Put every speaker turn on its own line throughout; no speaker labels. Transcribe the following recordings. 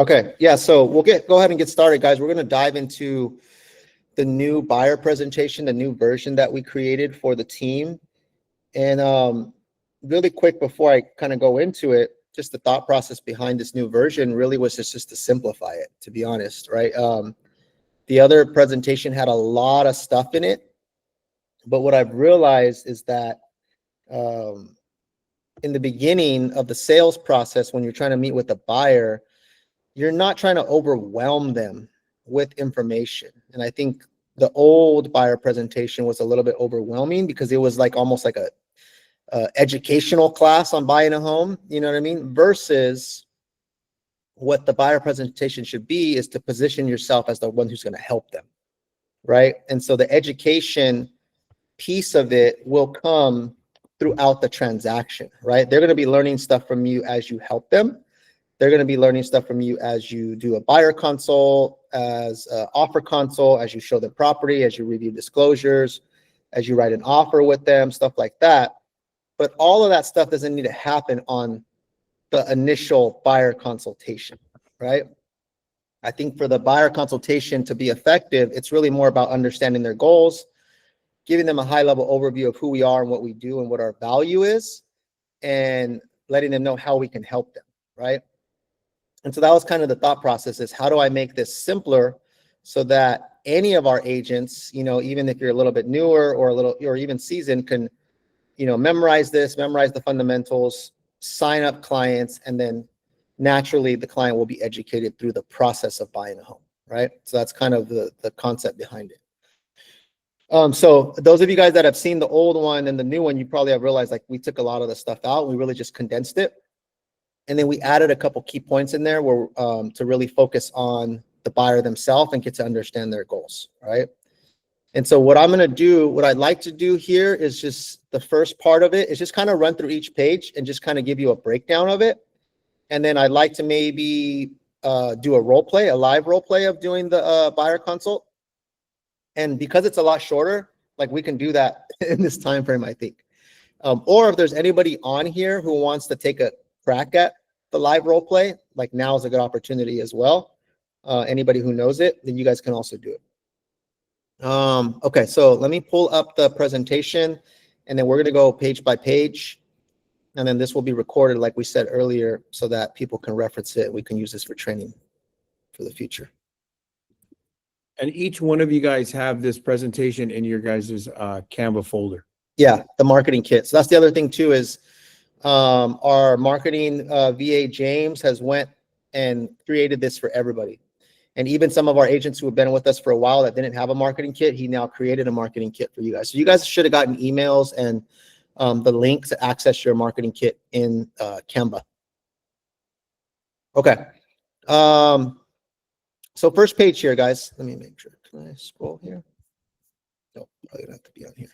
Okay, yeah, so we'll go ahead and get started, guys. We're going to dive into the new buyer presentation, the new version that we created for the team. And really quick before I kind of go into it, just the thought process behind this new version really was just to simplify it, to be honest, right? The other presentation had a lot of stuff in it, but what I've realized is that in the beginning of the sales process, when you're trying to meet with the buyer, you're not trying to overwhelm them with information. And I think the old buyer presentation was a little bit overwhelming because it was like almost like a educational class on buying a home, you know what I mean? Versus what the buyer presentation should be is to position yourself as the one who's going to help them, right? And so the education piece of it will come throughout the transaction, right? They're going to be learning stuff from you as you help them. They're going to be learning stuff from you as you do a buyer consult, as an offer consult, as you show them property, as you review disclosures, as you write an offer with them, stuff like that. But all of that stuff doesn't need to happen on the initial buyer consultation, right? I think for the buyer consultation to be effective, it's really more about understanding their goals, giving them a high-level overview of who we are and what we do and what our value is, and letting them know how we can help them, right? And so that was kind of the thought process, is how do I make this simpler so that any of our agents, you know, even if you're a little bit newer or even seasoned, can, you know, memorize the fundamentals, sign up clients, and then naturally the client will be educated through the process of buying a home, right? So that's kind of the concept behind it. So those of you guys that have seen the old one and the new one, you probably have realized like we took a lot of the stuff out. We really just condensed it. And then we added a couple key points in there where to really focus on the buyer themselves and get to understand their goals, right? And so what I'd like to do here is just the first part of it is just kind of run through each page and just kind of give you a breakdown of it. And then I'd like to maybe do a live role play of doing the buyer consult. And because it's a lot shorter, like we can do that in this time frame, I think. Or if there's anybody on here who wants to take a crack at the live role play, like now is a good opportunity as well. Anybody who knows it, then you guys can also do it. Okay, so let me pull up the presentation and then we're going to go page by page. And then this will be recorded, like we said earlier, so that people can reference it. We can use this for training for the future.
And each one of you guys have this presentation in your guys' Canva folder.
Yeah, the marketing kit. So that's the other thing too, is our marketing VA James has went and created this for everybody. And even some of our agents who have been with us for a while that didn't have a marketing kit, he now created a marketing kit for you guys. So you guys should have gotten emails and the link to access your marketing kit in Canva. Okay. So first page here, guys. Let me make sure. Can I scroll here? No, probably gonna have to be on here.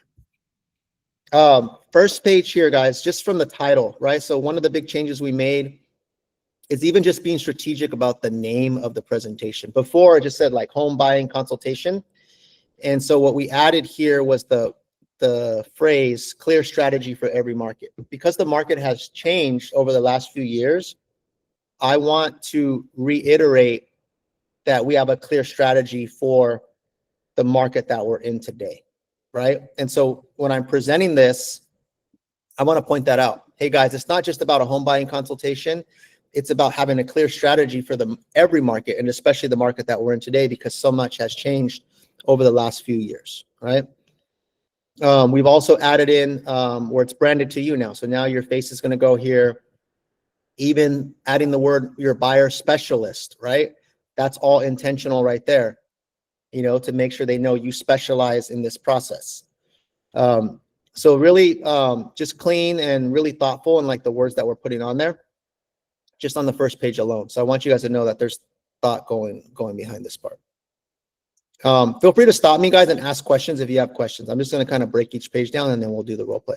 First page here, guys, just from the title, right? So one of the big changes we made is even just being strategic about the name of the presentation. Before, it just said like home buying consultation. And so what we added here was the phrase clear strategy for every market. Because the market has changed over the last few years, I want to reiterate that we have a clear strategy for the market that we're in today, right? And so when I'm presenting this, I want to point that out. Hey guys, it's not just about a home buying consultation. It's about having a clear strategy for every market, and especially the market that we're in today, because so much has changed over the last few years, right? We've also added in where it's branded to you now. So now your face is going to go here, even adding the word your buyer specialist, right? That's all intentional right there, you know, to make sure they know you specialize in this process. So really just clean and really thoughtful in like the words that we're putting on there, just on the first page alone. So I want you guys to know that there's thought going behind this part. Feel free to stop me, guys, and ask questions if you have questions. I'm just going to kind of break each page down and then we'll do the role play.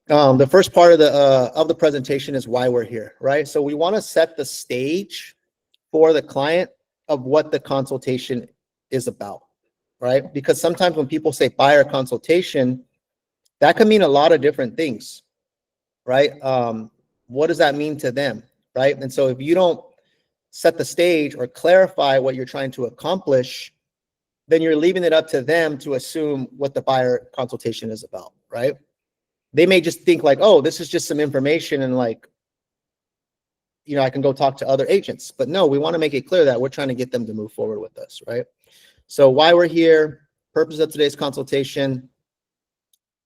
The first part of the presentation is why we're here, right? So we want to set the stage for the client of what the consultation is about, right? Because sometimes when people say buyer consultation, that can mean a lot of different things, right? What does that mean to them, right? And so if you don't set the stage or clarify what you're trying to accomplish, then you're leaving it up to them to assume what the buyer consultation is about, right? They may just think like, oh, this is just some information and like, I can go talk to other agents. But no, we want to make it clear that we're trying to get them to move forward with us, right? So why we're here, purpose of today's consultation,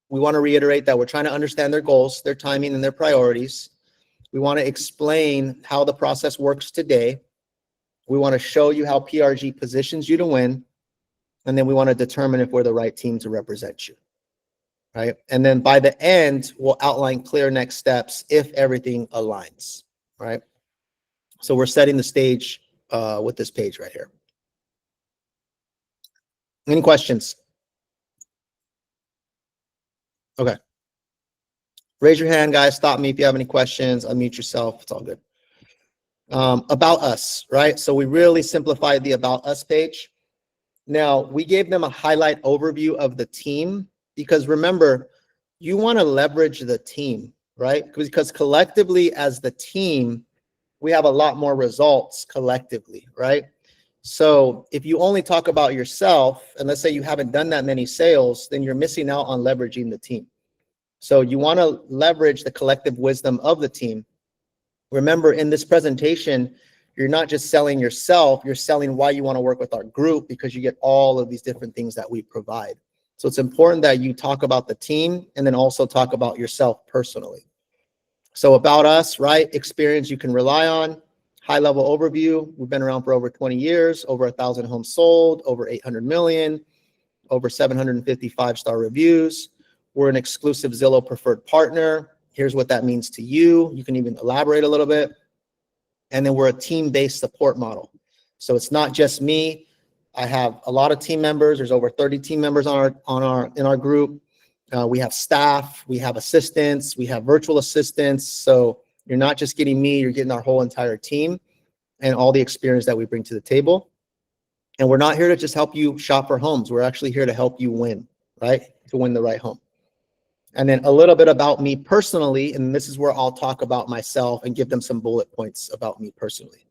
we want to reiterate that we're trying to understand their goals, their timing, and their priorities. We want to explain how the process works today. We want to show you how PRG positions you to win. And then we want to determine if we're the right team to represent you, right? And then by the end, we'll outline clear next steps if everything aligns, right? So we're setting the stage with this page right here. Any questions? Okay. Raise your hand, guys. Stop me if you have any questions. Unmute yourself. It's all good. About us, right? So we really simplified the About Us page. Now, we gave them a highlight overview of the team because remember, you want to leverage the team, right? Because collectively as the team, we have a lot more results collectively, right? So if you only talk about yourself, and let's say you haven't done that many sales, then you're missing out on leveraging the team. So you want to leverage the collective wisdom of the team. Remember, in this presentation, you're not just selling yourself, you're selling why you want to work with our group because you get all of these different things that we provide. So it's important that you talk about the team and then also talk about yourself personally. So about us, right? Experience you can rely on, high level overview. We've been around for over 20 years, over 1,000 homes sold, over 800 million, over 750 5-star reviews. We're an exclusive Zillow preferred partner. Here's what that means to you. You can even elaborate a little bit. And then we're a team-based support model. So it's not just me. I have a lot of team members. There's over 30 team members in our group. We have staff, we have assistants, we have virtual assistants. So you're not just getting me, you're getting our whole entire team and all the experience that we bring to the table. And we're not here to just help you shop for homes. We're actually here to help you win, right? To win the right home. And then a little bit about me personally, and this is where I'll talk about myself and give them some bullet points about me personally.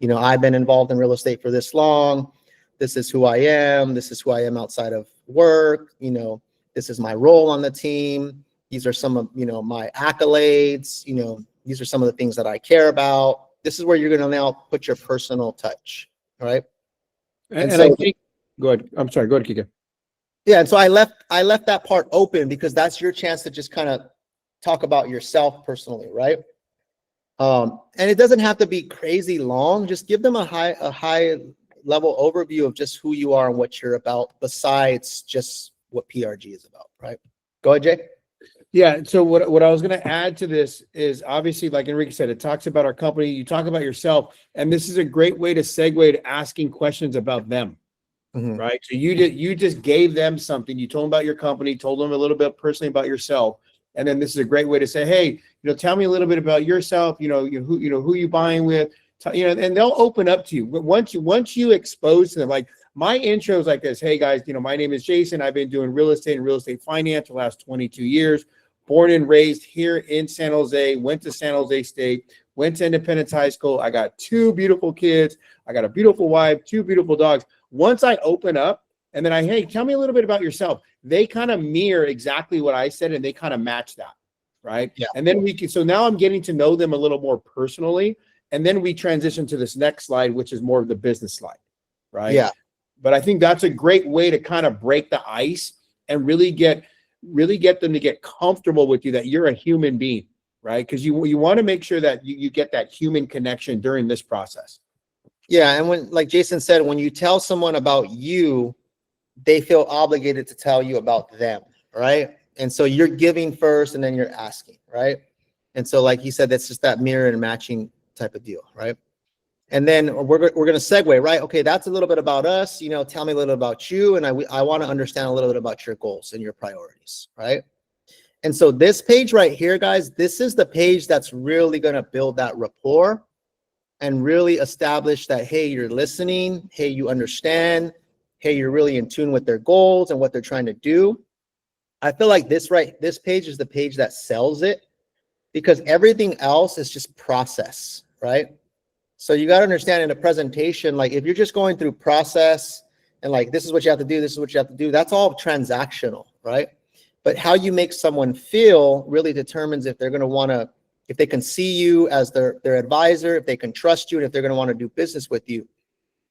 I've been involved in real estate for this long. This is who I am. This is who I am outside of work. This is my role on the team. These are some of, my accolades. These are some of the things that I care about. This is where you're going to now put your personal touch. All right.
And so, I think, go ahead. I'm sorry. Go ahead, Kika.
Yeah, and so I left that part open because that's your chance to just kind of talk about yourself personally, right? And it doesn't have to be crazy long. Just give them a high level overview of just who you are and what you're about, besides just what PRG is about, right? Go ahead, Jay.
Yeah. So what I was going to add to this is obviously, like Enrique said, it talks about our company. You talk about yourself, and this is a great way to segue to asking questions about them. Mm-hmm. Right. So you just gave them something. You told them about your company, told them a little bit personally about yourself. And then this is a great way to say, hey, tell me a little bit about yourself, who you buying with, and they'll open up to you. Once you expose to them, like my intro is like this. Hey guys, my name is Jason. I've been doing real estate and real estate finance the last 22 years, born and raised here in San Jose, went to San Jose State, went to Independence High School. I got 2 beautiful kids. I got a beautiful wife, 2 beautiful dogs. Once I open up and then hey, tell me a little bit about yourself. They kind of mirror exactly what I said and they kind of match that. Right. Yeah. And then so now I'm getting to know them a little more personally. And then we transition to this next slide, which is more of the business slide. Right. Yeah. But I think that's a great way to kind of break the ice and really get them to get comfortable with you, that you're a human being. Right. Because you want to make sure that you get that human connection during this process.
Yeah, and when, like Jason said, when you tell someone about you, they feel obligated to tell you about them, right? And so you're giving first, and then you're asking, right? And so, like he said, that's just that mirror and matching type of deal, right? And then we're going to segue, right? Okay, that's a little bit about us. Tell me a little about you, and I want to understand a little bit about your goals and your priorities, right? And so this page right here, guys, this is the page that's really going to build that rapport and really establish that, hey, you're listening, hey, you understand, hey, you're really in tune with their goals and what they're trying to do. I feel like this page is the page that sells it, because everything else is just process, right? So you got to understand in a presentation, like if you're just going through process and like, this is what you have to do, this is what you have to do, that's all transactional, right? But how you make someone feel really determines if they're going to want to, if they can see you as their advisor, if they can trust you, and if they're going to want to do business with you.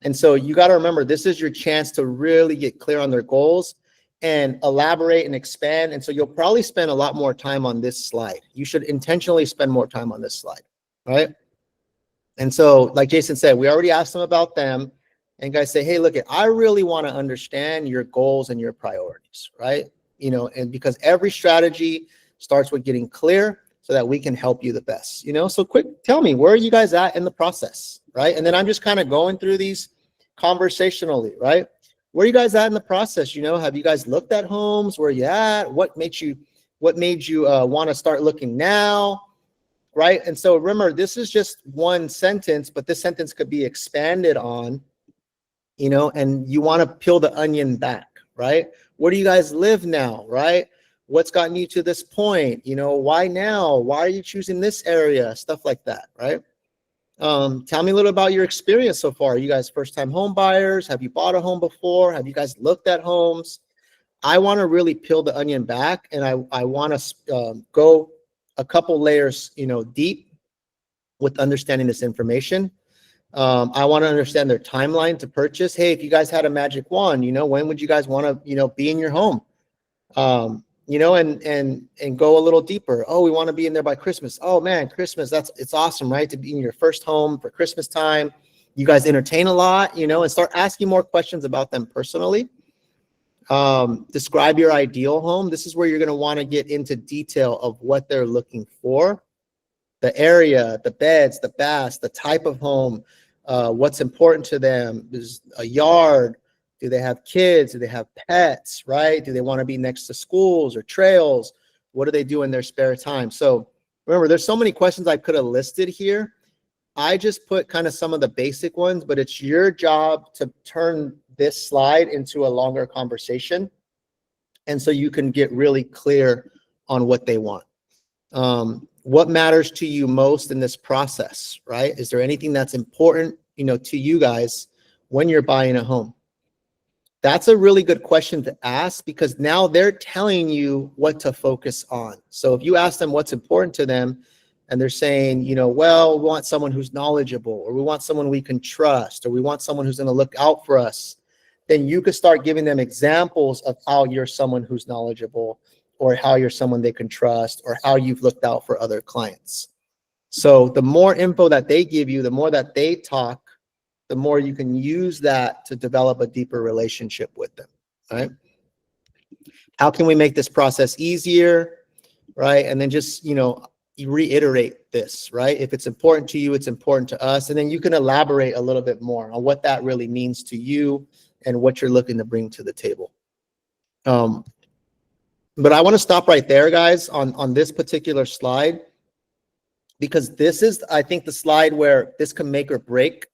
And so you got to remember, this is your chance to really get clear on their goals and elaborate and expand. And so you'll probably spend a lot more time on this slide. You should intentionally spend more time on this slide, right? And so, like Jason said, we already asked them about them. And guys say, hey, look, I really want to understand your goals and your priorities, right? You know, and because every strategy starts with getting clear so that we can help you the best, you know? So quick, tell me, where are you guys at in the process, right? And then I'm just kind of going through these conversationally, right? Where are you guys at in the process? You know, have you guys looked at homes? Where are you at? What made you want to start looking now? Right? And so remember, this is just one sentence, but this sentence could be expanded on, you know, and you want to peel the onion back, right? Where do you guys live now, right? What's gotten you to this point? You know, why now? Why are you choosing this area? Stuff like that, right? Tell me a little about your experience so far. Are you guys first-time home buyers? Have you bought a home before? Have you guys looked at homes? I want to really peel the onion back, and I want to go a couple layers, you know, deep with understanding this information. I want to understand their timeline to purchase. Hey, if you guys had a magic wand, you know, when would you guys want to, you know, be in your home? You know, and go a little deeper. Oh, we want to be in there by Christmas. Oh man, Christmas, it's awesome, right? To be in your first home for Christmas time. You guys entertain a lot, you know, and start asking more questions about them personally. Describe your ideal home. This is where you're going to want to get into detail of what they're looking for. The area, the beds, the baths, the type of home, what's important to them. Is a yard. Do they have kids? Do they have pets, right? Do they want to be next to schools or trails? What do they do in their spare time? So remember, there's so many questions I could have listed here. I just put kind of some of the basic ones, but it's your job to turn this slide into a longer conversation. And so you can get really clear on what they want. What matters to you most in this process, right? Is there anything that's important, you know, to you guys when you're buying a home? That's a really good question to ask, because now they're telling you what to focus on. So if you ask them what's important to them and they're saying, you know, well, we want someone who's knowledgeable, or we want someone we can trust, or we want someone who's going to look out for us, then you could start giving them examples of how you're someone who's knowledgeable, or how you're someone they can trust, or how you've looked out for other clients. So the more info that they give you, the more that they talk, the more you can use that to develop a deeper relationship with them, right? How can we make this process easier, right? And then just, you know, reiterate this, right? If it's important to you, it's important to us. And then you can elaborate a little bit more on what that really means to you and what you're looking to bring to the table. But I want to stop right there, guys, on this particular slide, because this is, I think, the slide where this can make or break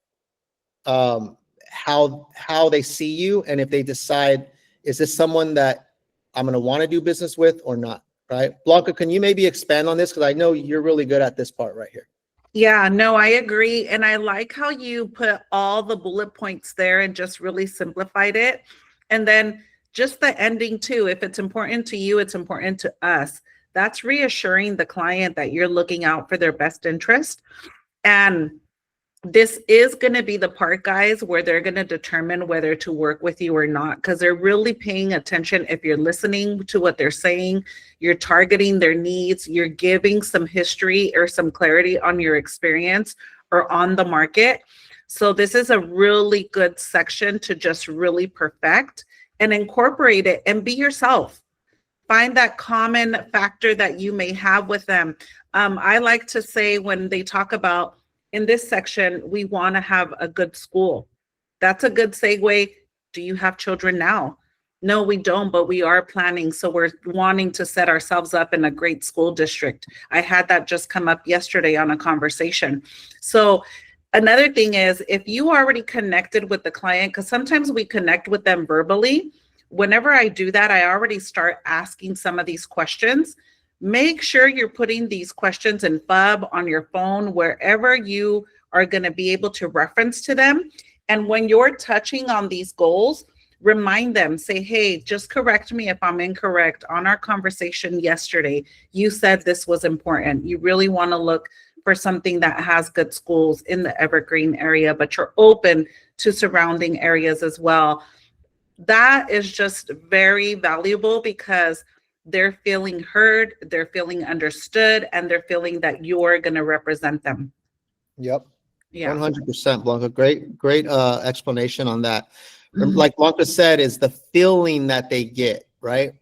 how they see you, and if they decide, is this someone that I'm going to want to do business with or not, right? Blanca, can you maybe expand on this? Because I know you're really good at this part right here.
Yeah, no, I agree. And I like how you put all the bullet points there and just really simplified it. And then just the ending too, if it's important to you, it's important to us. That's reassuring the client that you're looking out for their best interest. And this is going to be the part, guys, where they're going to determine whether to work with you or not, because they're really paying attention. If you're listening to what they're saying, you're targeting their needs, you're giving some history or some clarity on your experience or on the market. So this is a really good section to just really perfect and incorporate it and be yourself. Find that common factor that you may have with them. I like to say, when they talk about, in this section, we want to have a good school. That's a good segue. Do you have children now? No, we don't, but we are planning. So we're wanting to set ourselves up in a great school district. I had that just come up yesterday on a conversation. So another thing is, if you already connected with the client, because sometimes we connect with them verbally, whenever I do that, I already start asking some of these questions. Make sure you're putting these questions in FUB on your phone, wherever you are going to be able to reference to them. And when you're touching on these goals, remind them, say, hey, just correct me if I'm incorrect. On our conversation yesterday, you said this was important. You really want to look for something that has good schools in the Evergreen area, but you're open to surrounding areas as well. That is just very valuable because they're feeling heard, they're feeling understood, and they're feeling that you're going to represent them.
Yep.
Yeah.
100%, Blanca. Great explanation on that. Like Blanca said, is the feeling that they get, right?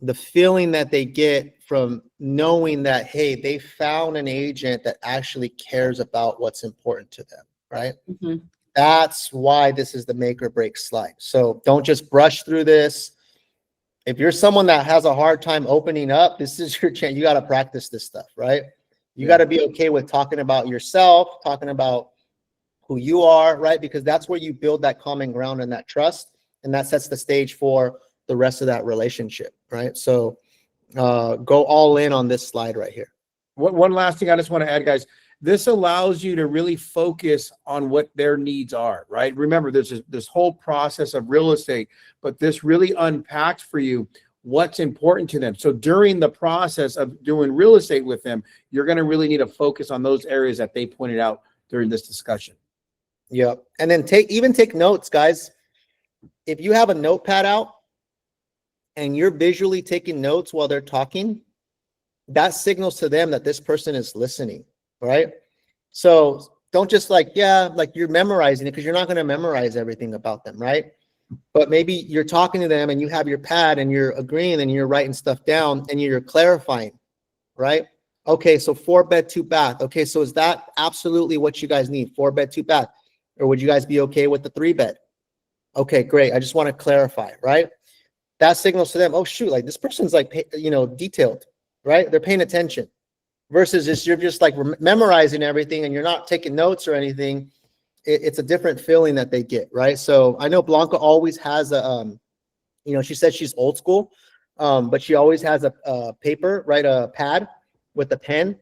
The feeling that they get from knowing that, hey, they found an agent that actually cares about what's important to them, right?
Mhm.
That's why this is the make or break slide. So don't just brush through this. If you're someone that has a hard time opening up, this is your chance. You got to practice this stuff, right? You got to be okay with talking about yourself, talking about who you are, right? Because that's where you build that common ground and that trust, and that sets the stage for the rest of that relationship, right? So go all in on this slide right here.
One last thing I just want to add, guys. This allows you to really focus on what their needs are, right? Remember, there's this whole process of real estate, but this really unpacks for you what's important to them. So during the process of doing real estate with them, you're going to really need to focus on those areas that they pointed out during this discussion.
Yeah. And then take notes, guys. If you have a notepad out and you're visually taking notes while they're talking, that signals to them that this person is listening, right? So don't just like you're memorizing it, because you're not going to memorize everything about them, right? But maybe you're talking to them and you have your pad and you're agreeing and you're writing stuff down and you're clarifying, right? Okay, so 4-bed, 2-bath. Okay, so is that absolutely what you guys need? 4-bed, 2-bath. Or would you guys be okay with the 3-bed? Okay, great. I just want to clarify, right? That signals to them, oh shoot, like this person's like, detailed, right? They're paying attention. Versus you're just like memorizing everything and you're not taking notes or anything. It's a different feeling that they get, right? So I know Blanca always has a, she said she's old school, but she always has a paper, right? A pad with a pen.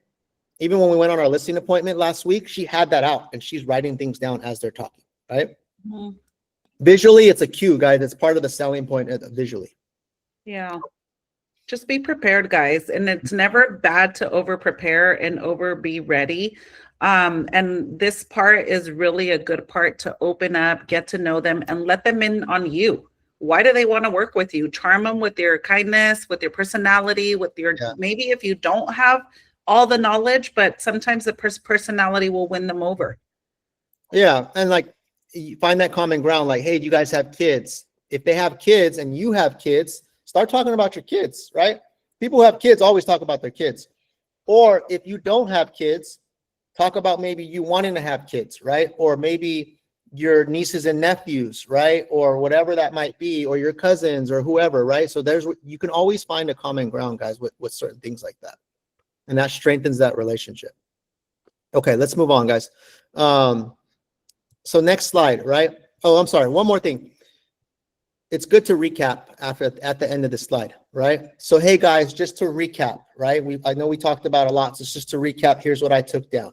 Even when we went on our listing appointment last week, she had that out and she's writing things down as they're talking, right?
Mhm.
Visually, it's a cue, guys. It's part of the selling point visually.
Yeah. Just be prepared, guys. And it's never bad to over prepare and over be ready. And this part is really a good part to open up, get to know them, and let them in on you. Why do they want to work with you? Charm them with your kindness, with your personality, with your, maybe if you don't have all the knowledge, but sometimes the personality will win them over.
Yeah. And like, you find that common ground, like, hey, do you guys have kids? If they have kids and you have kids, start talking about your kids, right? People who have kids always talk about their kids. Or if you don't have kids, talk about maybe you wanting to have kids, right? Or maybe your nieces and nephews, right? Or whatever that might be, or your cousins or whoever, right? So you can always find a common ground, guys, with certain things like that. And that strengthens that relationship. Okay, let's move on, guys. So next slide, right? Oh, I'm sorry. One more thing. It's good to recap at the end of the slide, right? So, hey guys, just to recap, right? I know we talked about a lot. So just to recap, here's what I took down.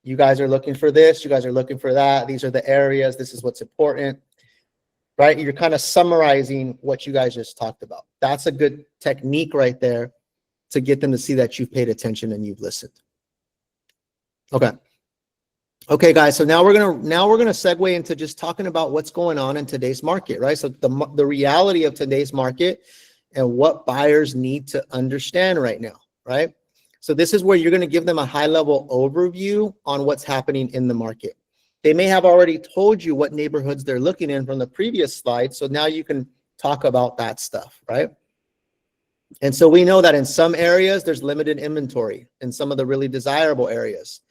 You guys are looking for this. You guys are looking for that. These are the areas. This is what's important, right? You're kind of summarizing what you guys just talked about. That's a good technique right there to get them to see that you've paid attention and you've listened. Okay, guys. So now we're gonna segue into just talking about what's going on in today's market, right? So the reality of today's market and what buyers need to understand right now, right? So this is where you're going to give them a high-level overview on what's happening in the market. They may have already told you what neighborhoods they're looking in from the previous slide, so now you can talk about that stuff, right? And so we know that in some areas there's limited inventory in some of the really desirable areas.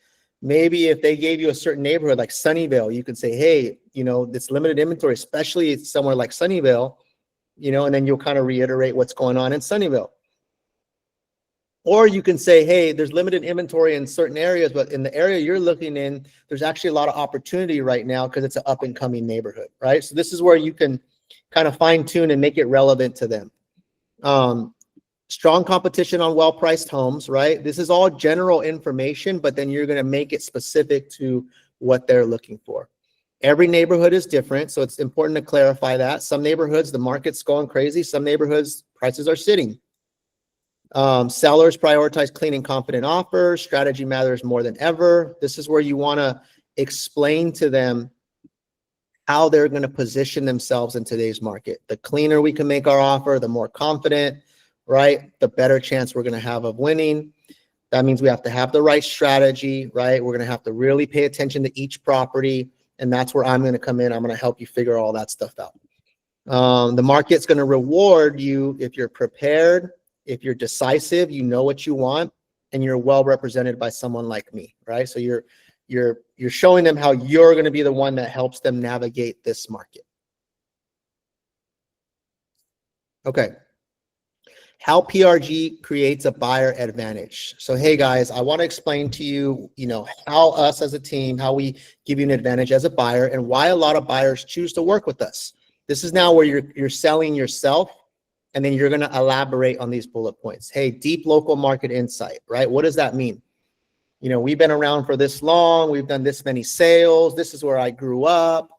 Maybe if they gave you a certain neighborhood like Sunnyvale, you could say, hey, it's limited inventory, especially somewhere like Sunnyvale, and then you'll kind of reiterate what's going on in Sunnyvale. Or you can say, hey, there's limited inventory in certain areas, but in the area you're looking in, there's actually a lot of opportunity right now because it's an up and coming neighborhood, right? So this is where you can kind of fine tune and make it relevant to them. Strong competition on well-priced homes, right? This is all general information, but then you're going to make it specific to what they're looking for. Every neighborhood is different, so it's important to clarify that. Some neighborhoods, the market's going crazy. Some neighborhoods, prices are sitting. Sellers prioritize clean and confident offers. Strategy matters more than ever. This is where you want to explain to them how they're going to position themselves in today's market. The cleaner we can make our offer, the more confident, right? The better chance we're going to have of winning. That means we have to have the right strategy, right? We're going to have to really pay attention to each property. And that's where I'm going to come in. I'm going to help you figure all that stuff out. The market's going to reward you if you're prepared, if you're decisive, you know what you want, and you're well represented by someone like me, right? So you're showing them how you're going to be the one that helps them navigate this market. Okay. How PRG creates a buyer advantage. So, hey guys, I want to explain to you, how us as a team, how we give you an advantage as a buyer and why a lot of buyers choose to work with us. This is now where you're selling yourself, and then you're going to elaborate on these bullet points. Hey, deep local market insight, right? What does that mean? We've been around for this long. We've done this many sales. This is where I grew up.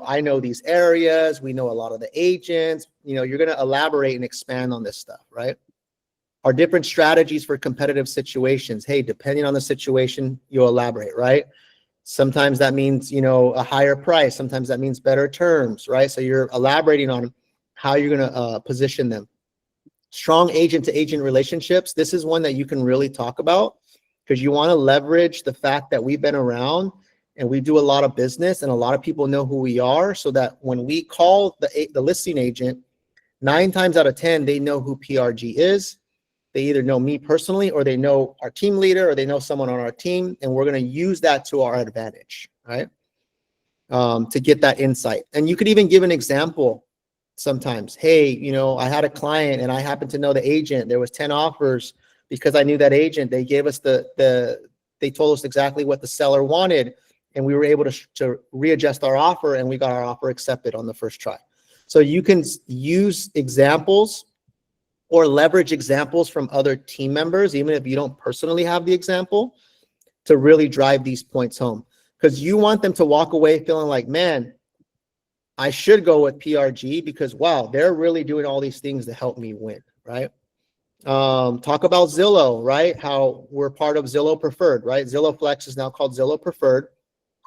I know these areas. We know a lot of the agents. You're going to elaborate and expand on this stuff, right? Our different strategies for competitive situations. Hey, depending on the situation, you'll elaborate, right? Sometimes that means, a higher price. Sometimes that means better terms, right? So you're elaborating on how you're going to position them. Strong agent-to-agent relationships. This is one that you can really talk about because you want to leverage the fact that we've been around and we do a lot of business and a lot of people know who we are, so that when we call the listing agent, 9 times out of 10, they know who PRG is. They either know me personally, or they know our team leader, or they know someone on our team, and we're going to use that to our advantage, right? To get that insight. And you could even give an example sometimes. Hey, I had a client and I happened to know the agent. There was 10 offers because I knew that agent. They gave us they told us exactly what the seller wanted, and we were able to readjust our offer, and we got our offer accepted on the first try. So you can use examples or leverage examples from other team members, even if you don't personally have the example, to really drive these points home. Because you want them to walk away feeling like, man, I should go with PRG because, wow, they're really doing all these things to help me win, right? Talk about Zillow, right? How we're part of Zillow Preferred, right? Zillow Flex is now called Zillow Preferred.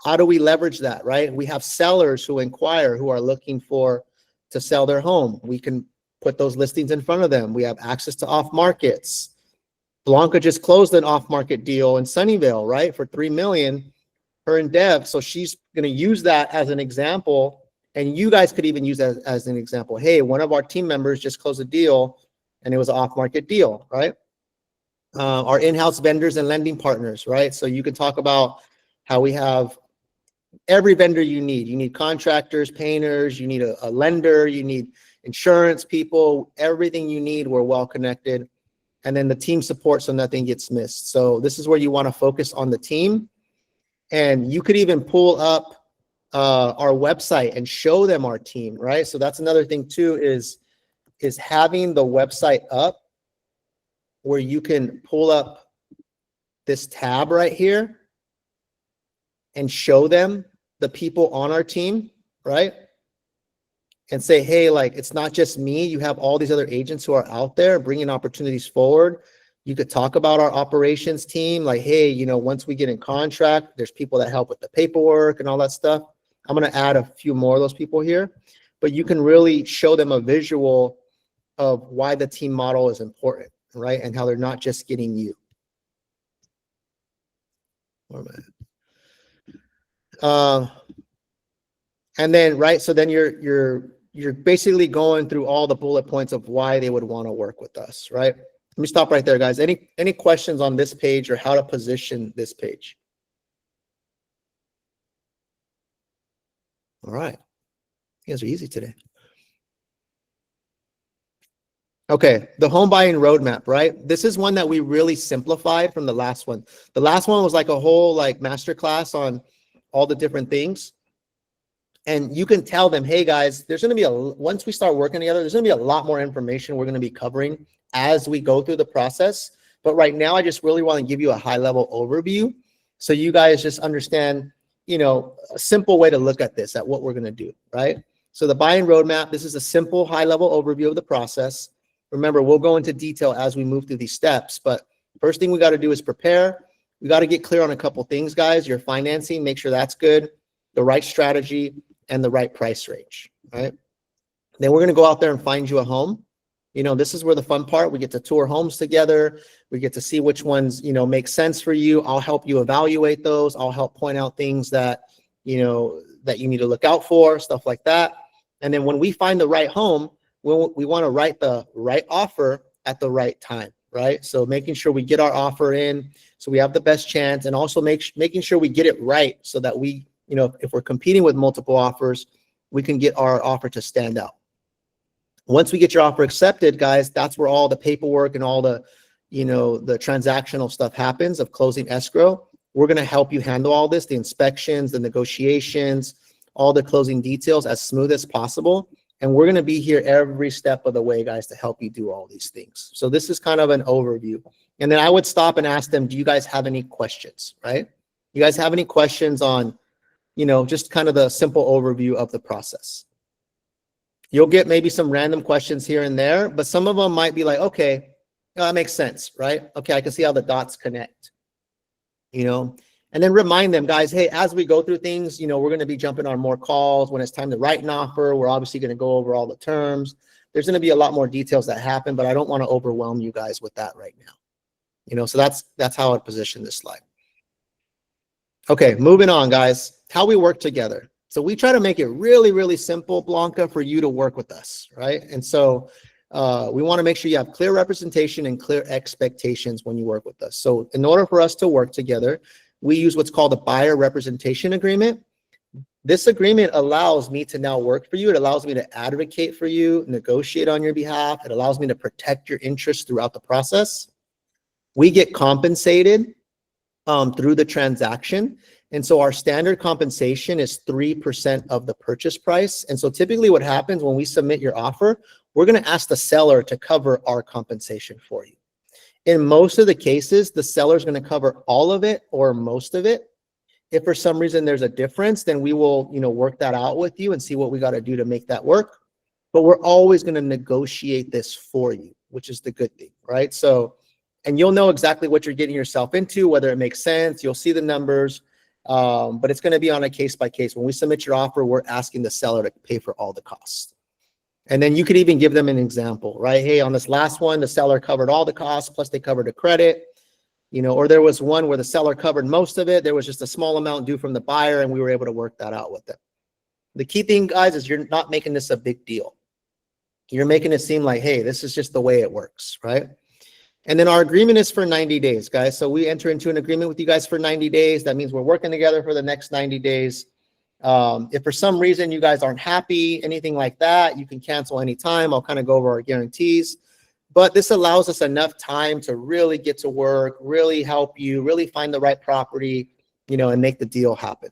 How do we leverage that, right? We have sellers who inquire, who are looking to sell their home. We can put those listings in front of them. We have access to off markets. Blanca just closed an off market deal in Sunnyvale, right? For $3 million, her and Dev. So she's going to use that as an example. And you guys could even use that as an example. Hey, one of our team members just closed a deal and it was an off market deal, right? Our in-house vendors and lending partners, right? So you can talk about how we have every vendor you need. You need contractors, painters, you need a lender, you need insurance people, everything you need, we're well connected. And then the team support so nothing gets missed. So this is where you want to focus on the team. And you could even pull up our website and show them our team, right? So that's another thing too, is having the website up where you can pull up this tab right here and show them the people on our team, right? And say, hey, like, it's not just me. You have all these other agents who are out there bringing opportunities forward. You could talk about our operations team. Like, hey, once we get in contract, there's people that help with the paperwork and all that stuff. I'm going to add a few more of those people here. But you can really show them a visual of why the team model is important, right? And how they're not just getting you. And then, right, so then you're basically going through all the bullet points of why they would want to work with us, right? Let me stop right there, guys. Any questions on this page or how to position this page? All right. You guys are easy today. Okay, the home buying roadmap, right? This is one that we really simplified from the last one. The last one was like a whole masterclass on all the different things. And you can tell them, hey guys, there's going to be once we start working together, there's going to be a lot more information we're going to be covering as we go through the process. But right now, I just really want to give you a high level overview so you guys just understand, a simple way to look at this, at what we're going to do, right? So the buying roadmap, this is a simple high-level overview of the process. Remember, we'll go into detail as we move through these steps, but first thing we got to do is prepare. We got to get clear on a couple things, guys. Your financing, make sure that's good, the right strategy, and the right price range, right? Then we're going to go out there and find you a home. This is where the fun part, we get to tour homes together. We get to see which ones, make sense for you. I'll help you evaluate those. I'll help point out things that, that you need to look out for, stuff like that. And then when we find the right home, we want to write the right offer at the right time, right? So making sure we get our offer in so we have the best chance, and also making sure we get it right so that we, if we're competing with multiple offers, we can get our offer to stand out. Once we get your offer accepted, guys, that's where all the paperwork and all the, the transactional stuff happens of closing escrow. We're going to help you handle all this, the inspections, the negotiations, all the closing details as smooth as possible. And we're going to be here every step of the way, guys, to help you do all these things. So this is kind of an overview. And then I would stop and ask them, do you guys have any questions, right? You guys have any questions on, just kind of the simple overview of the process? You'll get maybe some random questions here and there, but some of them might be like, okay, that makes sense, right? Okay, I can see how the dots connect, and then remind them, guys, hey, as we go through things, we're going to be jumping on more calls. When it's time to write an offer, we're obviously going to go over all the terms. There's going to be a lot more details that happen, but I don't want to overwhelm you guys with that right now. So that's how I'd position this slide. Okay, moving on, guys, how we work together. So we try to make it really, really simple, Blanca, for you to work with us, right? And so we want to make sure you have clear representation and clear expectations when you work with us. So in order for us to work together, we use what's called a buyer representation agreement. This agreement allows me to now work for you. It allows me to advocate for you, negotiate on your behalf. It allows me to protect your interests throughout the process. We get compensated through the transaction. And so our standard compensation is 3% of the purchase price. And so typically what happens when we submit your offer, we're going to ask the seller to cover our compensation for you. In most of the cases, the seller is going to cover all of it or most of it. If for some reason there's a difference, then we will, work that out with you and see what we got to do to make that work. But we're always going to negotiate this for you, which is the good thing, right? So, and you'll know exactly what you're getting yourself into, whether it makes sense. You'll see the numbers, but it's going to be on a case by case. When we submit your offer, we're asking the seller to pay for all the costs. And then you could even give them an example, right? Hey, on this last one, the seller covered all the costs, plus they covered the credit, or there was one where the seller covered most of it. There was just a small amount due from the buyer, and we were able to work that out with them. The key thing, guys, is you're not making this a big deal. You're making it seem like, hey, this is just the way it works, right? And then our agreement is for 90 days, guys. So we enter into an agreement with you guys for 90 days. That means we're working together for the next 90 days. If for some reason you guys aren't happy, anything like that, you can cancel anytime. I'll kind of go over our guarantees. But this allows us enough time to really get to work, really help you, really find the right property, and make the deal happen.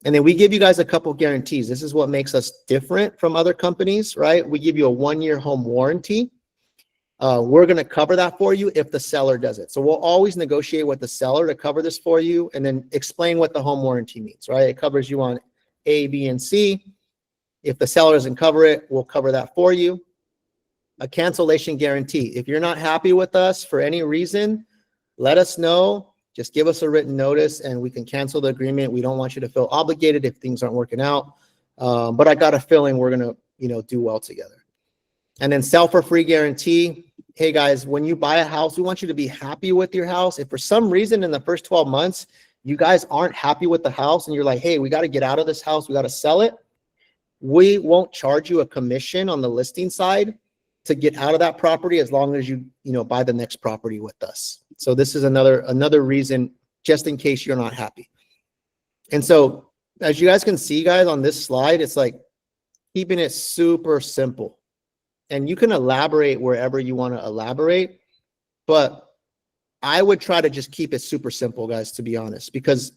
And then we give you guys a couple guarantees. This is what makes us different from other companies, right? We give you a 1-year home warranty. We're going to cover that for you if the seller does it. So we'll always negotiate with the seller to cover this for you and then explain what the home warranty means, right? It covers you on A, B, and C. If the seller doesn't cover it, we'll cover that for you. A cancellation guarantee. If you're not happy with us for any reason, let us know. Just give us a written notice and we can cancel the agreement. We don't want you to feel obligated if things aren't working out. But I got a feeling we're going to, do well together. And then sell for free guarantee. Hey guys, when you buy a house, we want you to be happy with your house. If for some reason in the first 12 months, you guys aren't happy with the house and you're like, hey, we got to get out of this house. We got to sell it. We won't charge you a commission on the listing side to get out of that property as long as you buy the next property with us. So this is another reason, just in case you're not happy. And so as you guys can see, guys, on this slide, it's like keeping it super simple. And you can elaborate wherever you want to elaborate, but I would try to just keep it super simple, guys, to be honest, because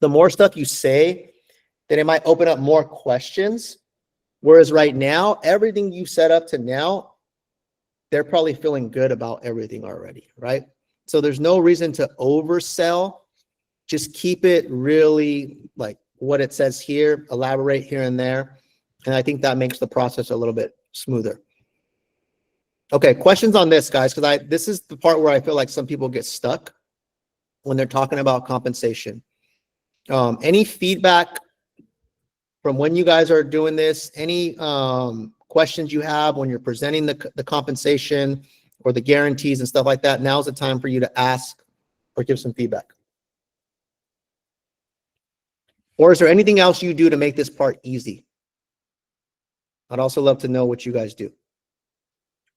the more stuff you say, then it might open up more questions. Whereas right now, everything you set up to now, they're probably feeling good about everything already, right? So there's no reason to oversell. just keep it really like what it says here, elaborate here and there. And I think that makes the process a little bit smoother. Okay, questions on this, guys, because this is the part where I feel like some people get stuck when they're talking about compensation. Any feedback from when you guys are doing this? Any questions you have when you're presenting the compensation or the guarantees and stuff like that? Now's the time for you to ask or give some feedback. Or is there anything else you do to make this part easy? I'd also love to know what you guys do.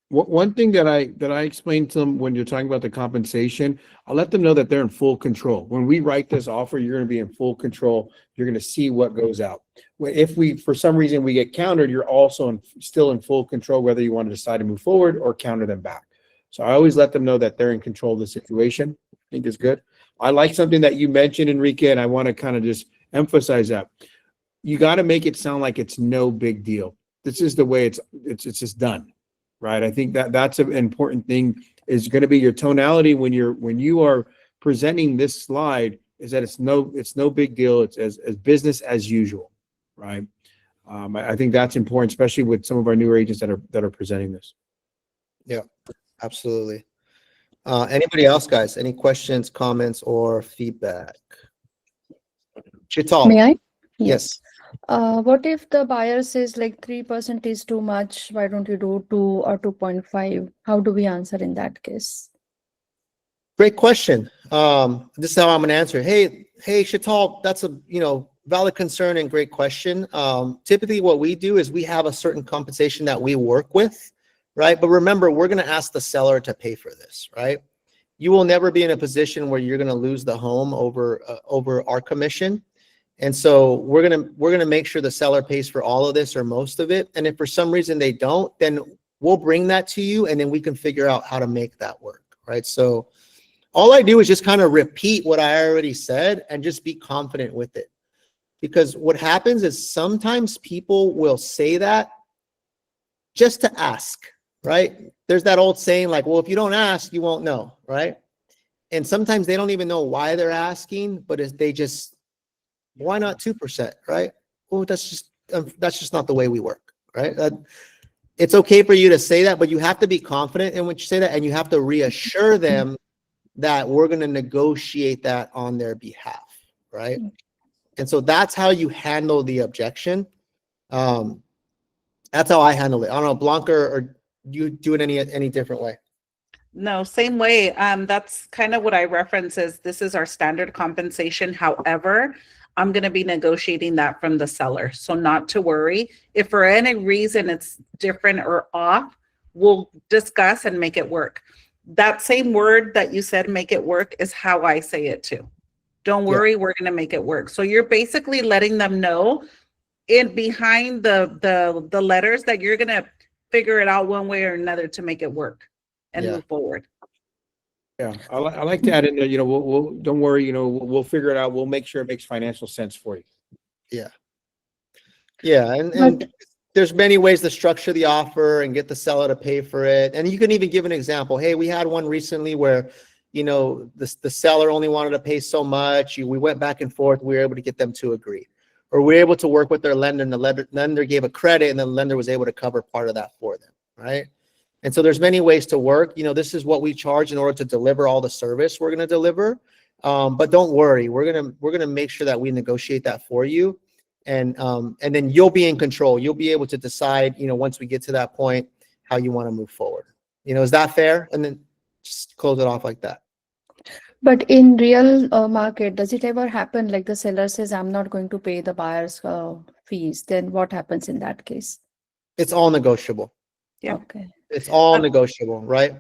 One thing that I explain to them when you're talking about the compensation, I'll let them know that they're in full control. When we write this offer, you're going to be in full control. You're going to see what goes out. If we, for some reason, we get countered, you're also still in full control, whether you want to decide to move forward or counter them back. So I always let them know that they're in control of the situation. I think is good. I like something that you mentioned, Enrique, and I want to kind of just emphasize that. You got to make it sound like it's no big deal. This is the way it's just done. Right. I think that's an important thing is going to be your tonality when you are presenting this slide is that it's no big deal. It's as business as usual. Right. I think that's important, especially with some of our newer agents that are presenting this.
Yeah, absolutely. Anybody else, guys? Any questions, comments, or feedback? Chital.
May I?
Yes.
What if the buyer says like 3% is too much? Why don't you do 2 or 2.5? How do we answer in that case?
Great question. This is how I'm going to answer. Hey, Chital, that's a valid concern and great question. Typically, what we do is we have a certain compensation that we work with, right? But remember, we're going to ask the seller to pay for this, right? You will never be in a position where you're going to lose the home over our commission. And so we're gonna make sure the seller pays for all of this or most of it. And if for some reason they don't, then we'll bring that to you and then we can figure out how to make that work, right? So all I do is just kind of repeat what I already said and just be confident with it. Because what happens is sometimes people will say that just to ask, right? There's that old saying like, well, if you don't ask, you won't know, right? And sometimes they don't even know why they're asking, but they just, why not 2%, right? Well, that's just not the way we work, right? It's okay for you to say that, but you have to be confident in what you say that, and you have to reassure them that we're going to negotiate that on their behalf, right? And so that's how you handle the objection. That's how I handle it. I don't know, Blanca, or you do it any different way?
No, same way. That's kind of what I reference is this is our standard compensation. However, I'm going to be negotiating that from the seller. So not to worry. If for any reason it's different or off, we'll discuss and make it work. That same word that you said, make it work, is how I say it too. Don't worry, we're going to make it work. So you're basically letting them know behind the letters that you're going to figure it out one way or another to make it work and move forward.
Yeah, I like to add in there, we'll don't worry, we'll figure it out. We'll make sure it makes financial sense for you.
Yeah. Yeah. And there's many ways to structure the offer and get the seller to pay for it. And you can even give an example. Hey, we had one recently where, the seller only wanted to pay so much. We went back and forth. We were able to get them to agree. Or we were able to work with their lender, and the lender gave a credit, and the lender was able to cover part of that for them, right? And so there's many ways to work. This is what we charge in order to deliver all the service we're going to deliver. But don't worry, we're gonna make sure that we negotiate that for you, and then you'll be in control. You'll be able to decide, once we get to that point, how you want to move forward. Is that fair? And then just close it off like that.
But in real market, does it ever happen like the seller says, I'm not going to pay the buyer's fees? Then what happens in that case?
It's all negotiable.
Yeah.
Okay.
It's all negotiable, right?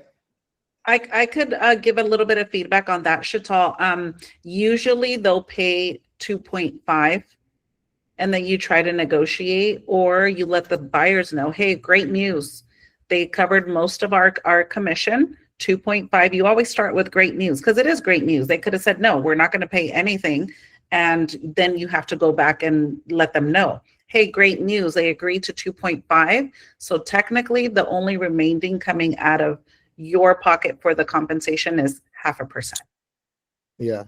I could give a little bit of feedback on that, Chital. Usually they'll pay 2.5 and then you try to negotiate, or you let the buyers know, hey, great news. They covered most of our commission, 2.5. You always start with great news because it is great news. They could have said, no, we're not going to pay anything. And then you have to go back and let them know, hey, great news. They agreed to 2.5. So technically the only remaining coming out of your pocket for the compensation is 0.5%.
Yeah.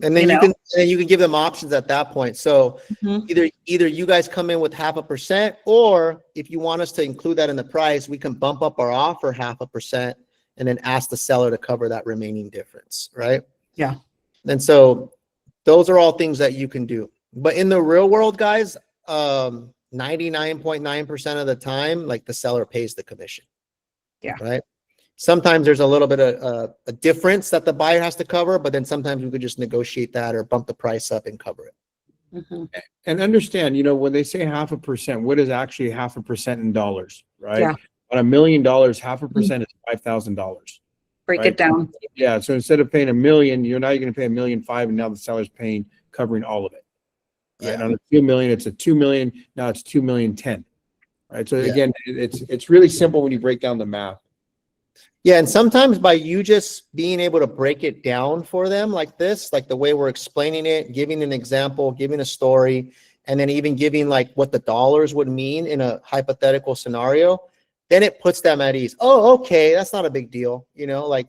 And then you can give them options at that point. So
Mhm.
either you guys come in with 0.5%, or if you want us to include that in the price, we can bump up our offer 0.5% and then ask the seller to cover that remaining difference, right?
Yeah.
And so those are all things that you can do. But in the real world, guys, 99.9% of the time, like the seller pays the commission.
Yeah.
Right. Sometimes there's a little bit of a difference that the buyer has to cover, but then sometimes we could just negotiate that or bump the price up and cover it.
Mhm.
And understand, you know, when they say 0.5%, what is actually 0.5% in dollars, right?
Yeah.
On $1 million, 0.5% is $5,000.
Break
Right.
it down.
Yeah. So instead of paying $1 million, you're going to pay $1.5 million, and now the seller's covering all of it. Right.
Yeah.
On a $2 million, it's a $2 million. Now it's $2,010,000. Right. So
Yeah.
again, it's really simple when you break down the math.
Yeah, and sometimes by you just being able to break it down for them like this, like the way we're explaining it, giving an example, giving a story, and then even giving like what the dollars would mean in a hypothetical scenario, then it puts them at ease. Oh, okay, that's not a big deal. You know, like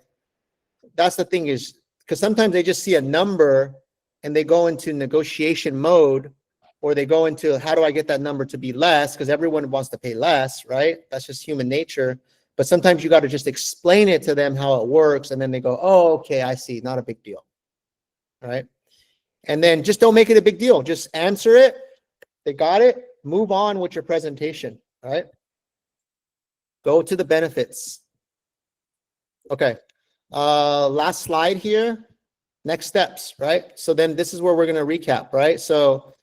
that's the thing, is because sometimes they just see a number and they go into negotiation mode, or they go into, how do I get that number to be less? Because everyone wants to pay less, right? That's just human nature. But sometimes you got to just explain it to them how it works, and then they go, oh, okay, I see, not a big deal, right? And then just don't make it a big deal. Just answer it. They got it. Move on with your presentation, right? Go to the benefits. Okay. Last slide here. Next steps, right? So then this is where we're going to recap, right? So,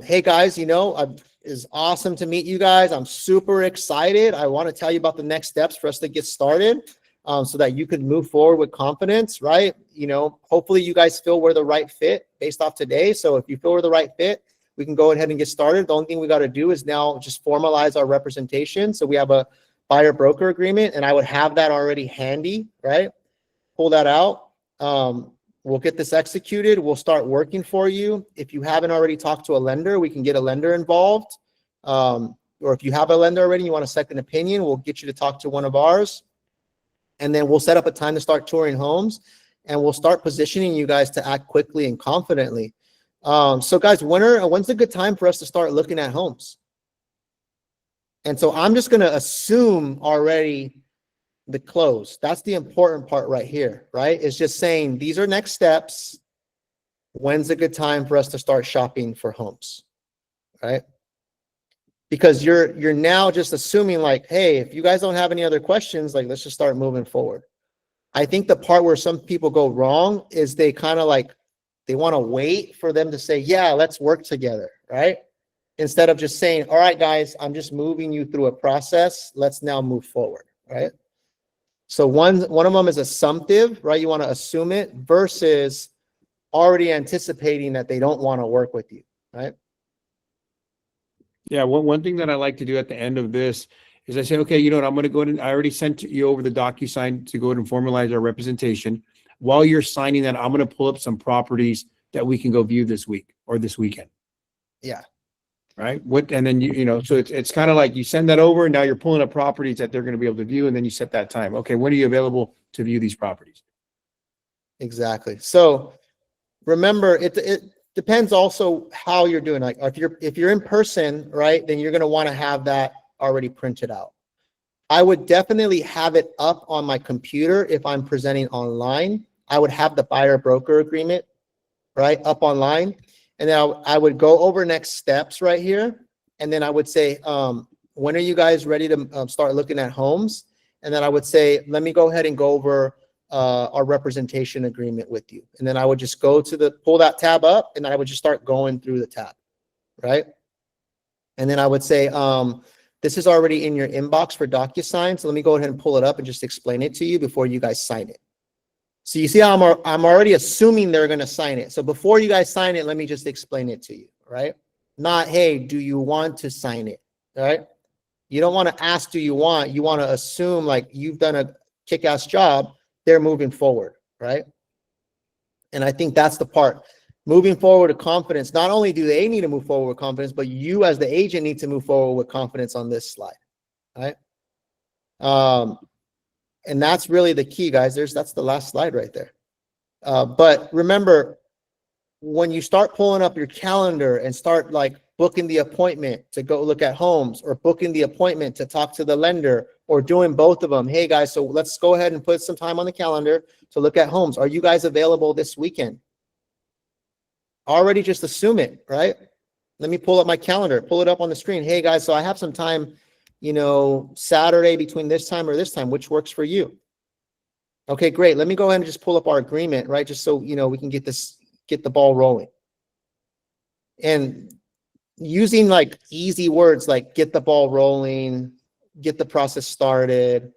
hey guys, you know, it's awesome to meet you guys. I'm super excited. I want to tell you about the next steps for us to get started, so that you could move forward with confidence, right? You know, hopefully you guys feel we're the right fit based off today. So if you feel we're the right fit, we can go ahead and get started. The only thing we got to do is now just formalize our representation. So we have a buyer broker agreement, and I would have that already handy, right? Pull that out. We'll get this executed. We'll start working for you. If you haven't already talked to a lender, we can get a lender involved. Or if you have a lender already, you want a second opinion, we'll get you to talk to one of ours. And then we'll set up a time to start touring homes, and we'll start positioning you guys to act quickly and confidently. So guys, when's a good time for us to start looking at homes? And so I'm just going to assume already the close. That's the important part right here, right? It's just saying these are next steps. When's a good time for us to start shopping for homes, right? Because you're now just assuming like, hey, if you guys don't have any other questions, like let's just start moving forward. I think the part where some people go wrong is they kind of like, they want to wait for them to say, yeah, let's work together, right? Instead of just saying, all right, guys, I'm just moving you through a process. Let's now move forward, right? So one of them is assumptive, right? You want to assume it, versus already anticipating that they don't want to work with you, right?
Yeah, one thing that I like to do at the end of this is I say, okay, you know what, I'm going to go ahead and I already sent you over the DocuSign to go ahead and formalize our representation. While you're signing that, I'm going to pull up some properties that we can go view this week or this weekend.
Yeah.
Right. And then you know, so it's kind of like you send that over, and now you're pulling up properties that they're going to be able to view, and then you set that time. Okay, when are you available to view these properties?
Exactly. So remember, it depends also how you're doing. Like if you're in person, right, then you're going to want to have that already printed out. I would definitely have it up on my computer. If I'm presenting online, I would have the buyer broker agreement, right, up online. And then I would go over next steps right here. And then I would say, when are you guys ready to start looking at homes? And then I would say, let me go ahead and go over our representation agreement with you. And then I would just go to pull that tab up, and I would just start going through the tab, right? And then I would say, this is already in your inbox for DocuSign. So let me go ahead and pull it up and just explain it to you before you guys sign it. So you see how I'm already assuming they're going to sign it. So before you guys sign it, let me just explain it to you, right? Not, hey, do you want to sign it, right? You don't want to ask, do you want? You want to assume like you've done a kick-ass job. They're moving forward, right? And I think that's the part. Moving forward with confidence. Not only do they need to move forward with confidence, but you as the agent need to move forward with confidence on this slide, right? And that's really the key, guys. That's the last slide right there. But remember, when you start pulling up your calendar and start like booking the appointment to go look at homes, or booking the appointment to talk to the lender, or doing both of them. Hey guys, so let's go ahead and put some time on the calendar to look at homes. Are you guys available this weekend? Already just assume it, right? Let me pull up my calendar, pull it up on the screen. Hey guys, so I have some time, Saturday between this time or this time, which works for you? Okay, great. Let me go ahead and just pull up our agreement, right? Just so, we can get the ball rolling. And using like easy words like get the ball rolling, get the process started,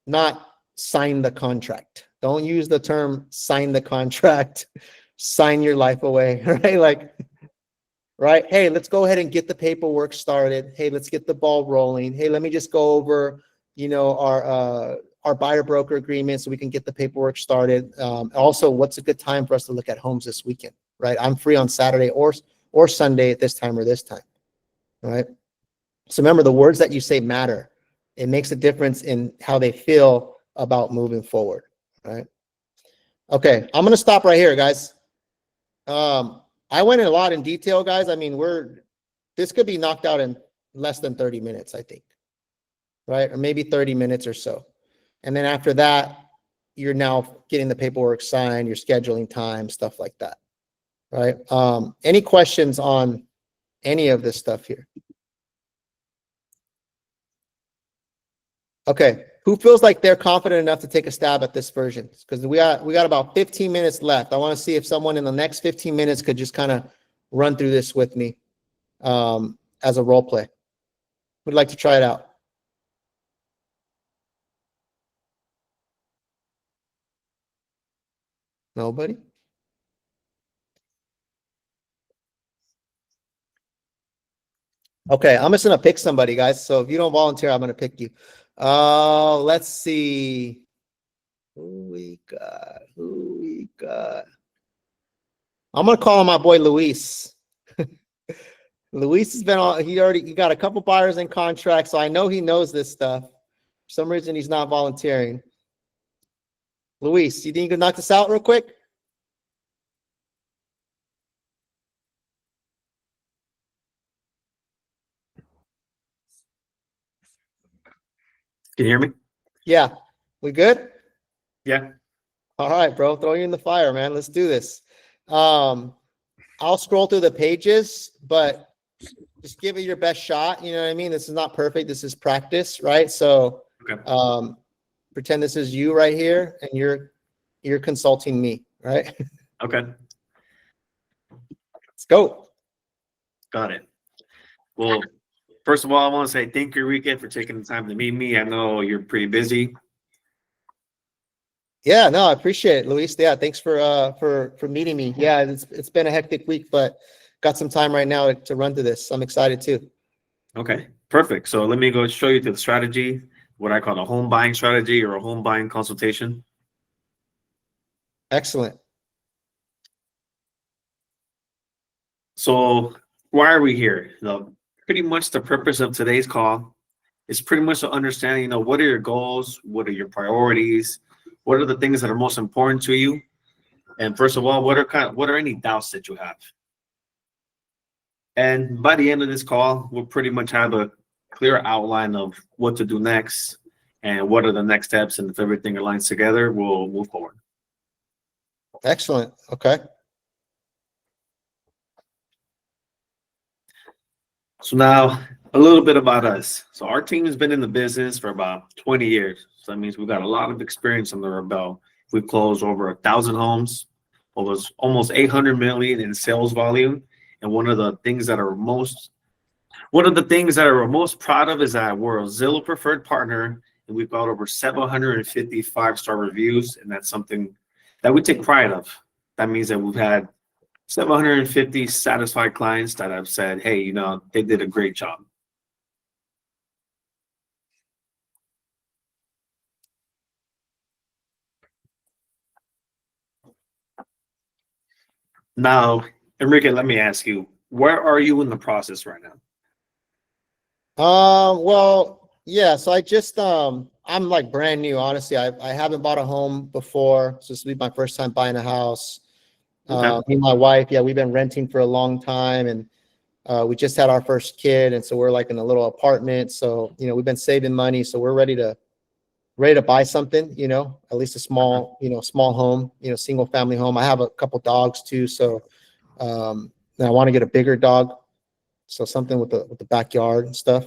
not sign the contract. Don't use the term sign the contract, sign your life away, right? Right? Hey, let's go ahead and get the paperwork started. Hey, let's get the ball rolling. Hey, let me just go over, our buyer broker agreement so we can get the paperwork started. Also, what's a good time for us to look at homes this weekend, right? I'm free on Saturday or Sunday at this time or this time, right? So remember, the words that you say matter. It makes a difference in how they feel about moving forward, right? Okay, I'm gonna stop right here, guys. I went in a lot in detail, guys. I mean, this could be knocked out in less than 30 minutes, I think, right? Or maybe 30 minutes or so. And then after that, you're now getting the paperwork signed, you're scheduling time, stuff like that, right? Any questions on any of this stuff here? Okay, who feels like they're confident enough to take a stab at this version? Because we got about 15 minutes left. I want to see if someone in the next 15 minutes could just kind of run through this with me as a role play. Would like to try it out? Nobody? Okay, I'm just gonna pick somebody, guys. So if you don't volunteer, I'm gonna pick you. Let's see. Who we got? I'm gonna call on my boy Luis. Luis has been on, he got a couple buyers in contract, so I know he knows this stuff. For some reason he's not volunteering. Luis, you think you can knock this out real quick?
Can you hear me?
Yeah. We good?
Yeah.
All right, bro. Throw you in the fire, man. Let's do this. I'll scroll through the pages, but just give it your best shot. You know what I mean? This is not perfect. This is practice, right? So
Okay.
pretend this is you right here and you're consulting me, right?
Okay.
Let's go.
Got it. Well, first of all, I want to say thank you, Enrique, for taking the time to meet me. I know you're pretty busy.
Yeah, no, I appreciate it, Luis. Yeah, thanks for meeting me. Yeah, it's been a hectic week, but got some time right now to run through this. I'm excited too.
Okay, perfect. So let me go show you the strategy, what I call a home buying strategy or a home buying consultation.
Excellent.
So why are we here? Pretty much the purpose of today's call is pretty much to understand, what are your goals? What are your priorities? What are the things that are most important to you? And first of all, what are any doubts that you have? And by the end of this call, we'll pretty much have a clear outline of what to do next and what are the next steps. And if everything aligns together, we'll move forward.
Excellent. Okay.
So now a little bit about us. So our team has been in the business for about 20 years. So that means we've got a lot of experience under our belt. We've closed over 1,000 homes, almost 800 million in sales volume. And one of the things that we're most proud of is that we're a Zillow preferred partner, and we've got over 750 5-star reviews, and that's something that we take pride of. That means that we've had 750 satisfied clients that have said, hey, they did a great job. Now, Enrique, let me ask you, where are you in the process right now?
Well, yeah, so I just I'm like brand new, honestly. I haven't bought a home before, so this will be my first time buying a house.
Okay.
Me and my wife, yeah, we've been renting for a long time, and we just had our first kid, and so we're like in a little apartment. So we've been saving money, so we're ready to buy something. At least a small small home, single family home. I have a couple dogs too, so and I want to get a bigger dog, so something with the backyard and stuff.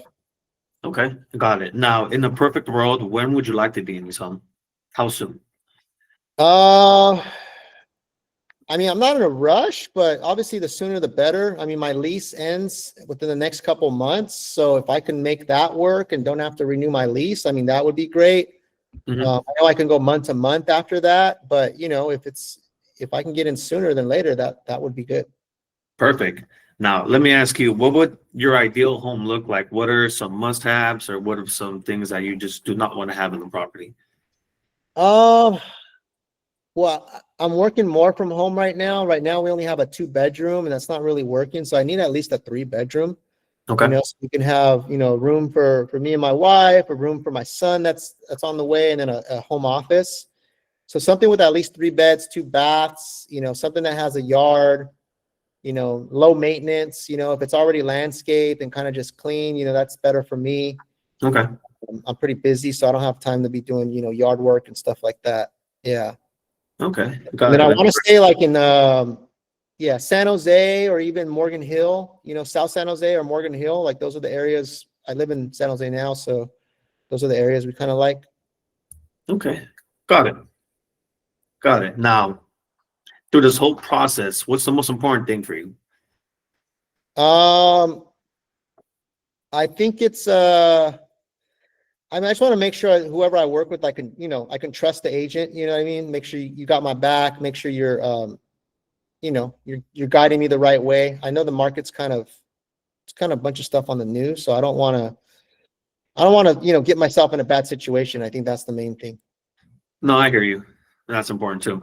Okay, got it. Now, in the perfect world, when would you like to be in this home? How soon?
I mean, I'm not in a rush, but obviously the sooner the better. I mean, my lease ends within the next couple months, so if I can make that work and don't have to renew my lease, I mean, that would be great.
Mhm.
I know I can go month to month after that, but if I can get in sooner than later, that would be good.
Perfect. Now, let me ask you, what would your ideal home look like? What are some must-haves, or what are some things that you just do not want to have in the property?
Well, I'm working more from home right now. Right now, we only have a 2-bedroom, and that's not really working. So I need at least a 3-bedroom.
Okay.
So we can have room for me and my wife, a room for my son that's on the way, and then a home office. So something with at least 3 beds, 2 baths. Something that has a yard. Low maintenance. If it's already landscaped and kind of just clean, that's better for me.
Okay.
I'm pretty busy, so I don't have time to be doing yard work and stuff like that. Yeah.
Okay.
And
Got
then I
it.
want to stay like in San Jose or even Morgan Hill, South San Jose or Morgan Hill. Like those are the areas. I live in San Jose now, so those are the areas we kind of like.
Okay. Got it. Got it. Now, through this whole process, what's the most important thing for you?
I think it's I mean, I just want to make sure whoever I work with, I can trust the agent, you know what I mean? Make sure you got my back, make sure you're you're guiding me the right way. I know the market's it's kind of a bunch of stuff on the news, so I don't want to get myself in a bad situation. I think that's the main thing.
No, I hear you. That's important too.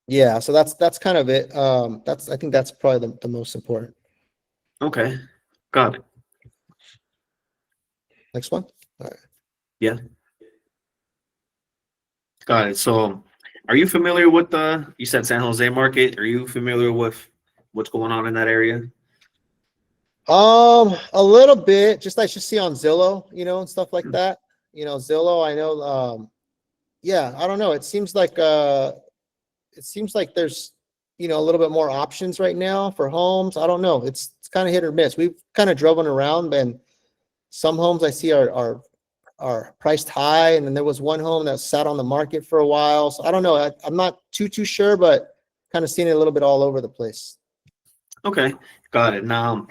Yeah, so that's kind of it. I think that's probably the most important.
Okay. Got it.
Next one.
Yeah. Got it. So, are you familiar with you said San Jose market? Are you familiar with what's going on in that area?
A little bit, just I should see on Zillow, and stuff like that. Zillow, I know, yeah, I don't know. It seems like there's, a little bit more options right now for homes. I don't know. It's kind of hit or miss. We've kind of driven around, and some homes I see are priced high, and then there was one home that sat on the market for a while. So I don't know. I'm not too sure, but kind of seeing it a little bit all over the place.
Okay, got it. Now,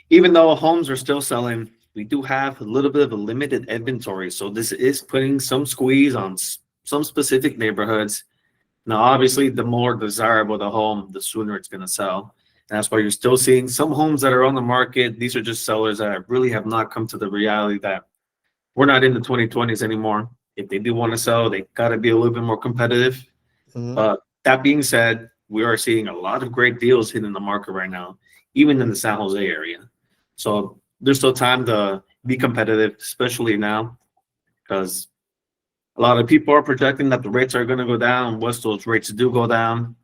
even though homes are still selling, we do have a little bit of a limited inventory. So this is putting some squeeze on some specific neighborhoods. Now, obviously, the more desirable the home, the sooner it's going to sell. And that's why you're still seeing some homes that are on the market. These are just sellers that really have not come to the reality that we're not in the 2020s anymore. If they do want to sell, they got to be a little bit more competitive. But that being said, we are seeing a lot of great deals hitting the market right now, even in the San Jose area. So there's still time to be competitive, especially now, because a lot of people are projecting that the rates are going to go down. Once those rates do go down,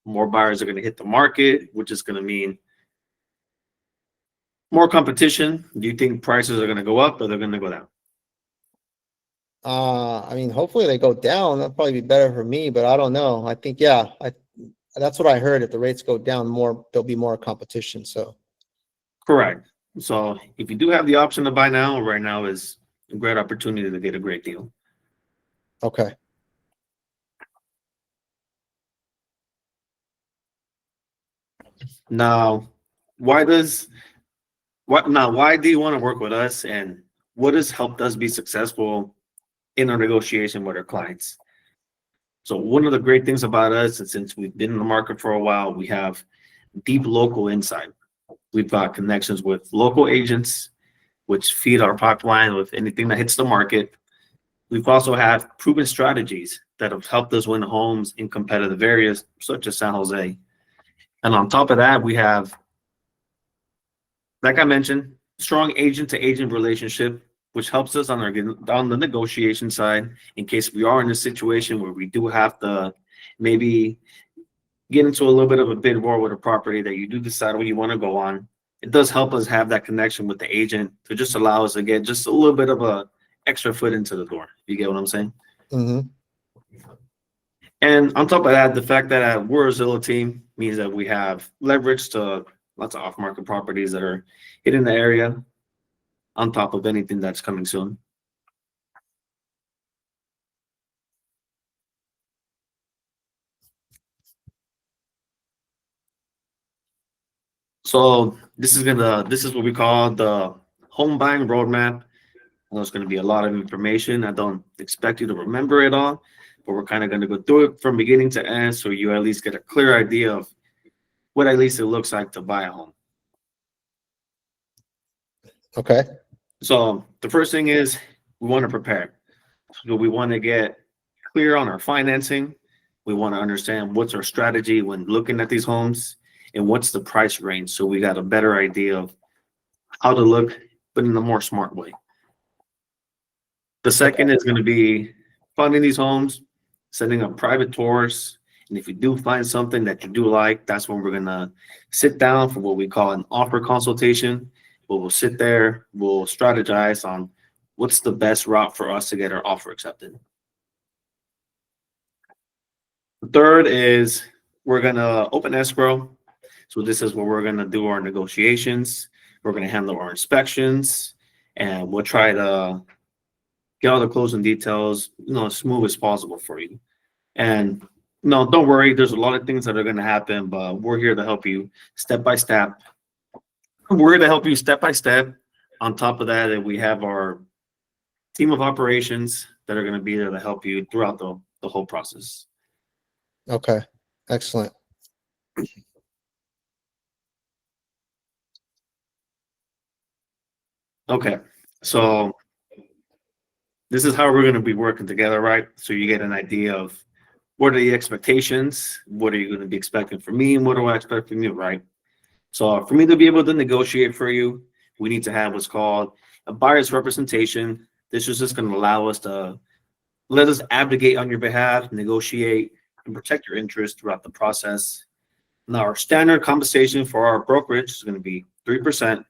more buyers are going to hit the market, which is going to mean more competition. Do you think prices are going to go up or they're going to go down?
I mean, hopefully they go down. That'd probably be better for me, but I don't know. I think, yeah, that's what I heard. If the rates go down more, there'll be more competition. So
Correct. So if you do have the option to buy now, right now is a great opportunity to get a great deal.
okay.
Now, why do you want to work with us, and what has helped us be successful in our negotiation with our clients? So one of the great things about us is since we've been in the market for a while, we have deep local insight. We've got connections with local agents, which feed our pipeline with anything that hits the market. We've also had proven strategies that have helped us win homes in competitive areas such as San Jose. And on top of that, we have, like I mentioned, strong agent to agent relationship which helps us on the negotiation side in case we are in a situation where we do have to maybe get into a little bit of a bid war with a property that you do decide what you want to go on. It does help us have that connection with the agent to just allow us to get just a little bit of a extra foot into the door. You get what I'm saying?
Mm-hmm.
And on top of that, the fact that we're a Zillow team means that we have leverage to lots of off-market properties that are hitting the area on top of anything that's coming soon. So this is what we call the home buying roadmap. There's going to be a lot of information. I don't expect you to remember it all, but we're kind of going to go through it from beginning to end so you at least get a clear idea of what at least it looks like to buy a home.
Okay.
So the first thing is we want to prepare. So we want to get clear on our financing. We want to understand what's our strategy when looking at these homes and what's the price range. So we got a better idea of how to look, but in a more smart way. The second is going to be funding these homes, setting up private tours. And if you do find something that you do like, that's when we're going to sit down for what we call an offer consultation. Where we'll sit there, we'll strategize on what's the best route for us to get our offer accepted. The third is we're going to open escrow. So this is where we're going to do our negotiations. We're going to handle our inspections, and we'll try to get all the closing details, as smooth as possible for you. And no, don't worry. There's a lot of things that are going to happen, but we're here to help you step by step. We're here to help you step by step. On top of that, we have our team of operations that are going to be there to help you throughout the whole process.
Okay. Excellent.
Okay. So this is how we're going to be working together, right? So you get an idea of what are the expectations, what are you going to be expecting from me, and what do I expect from you, right? So for me to be able to negotiate for you, we need to have what's called a buyer's representation. This is just going to allow us to let us advocate on your behalf, negotiate, and protect your interests throughout the process. Now, our standard compensation for our brokerage is going to be 3%.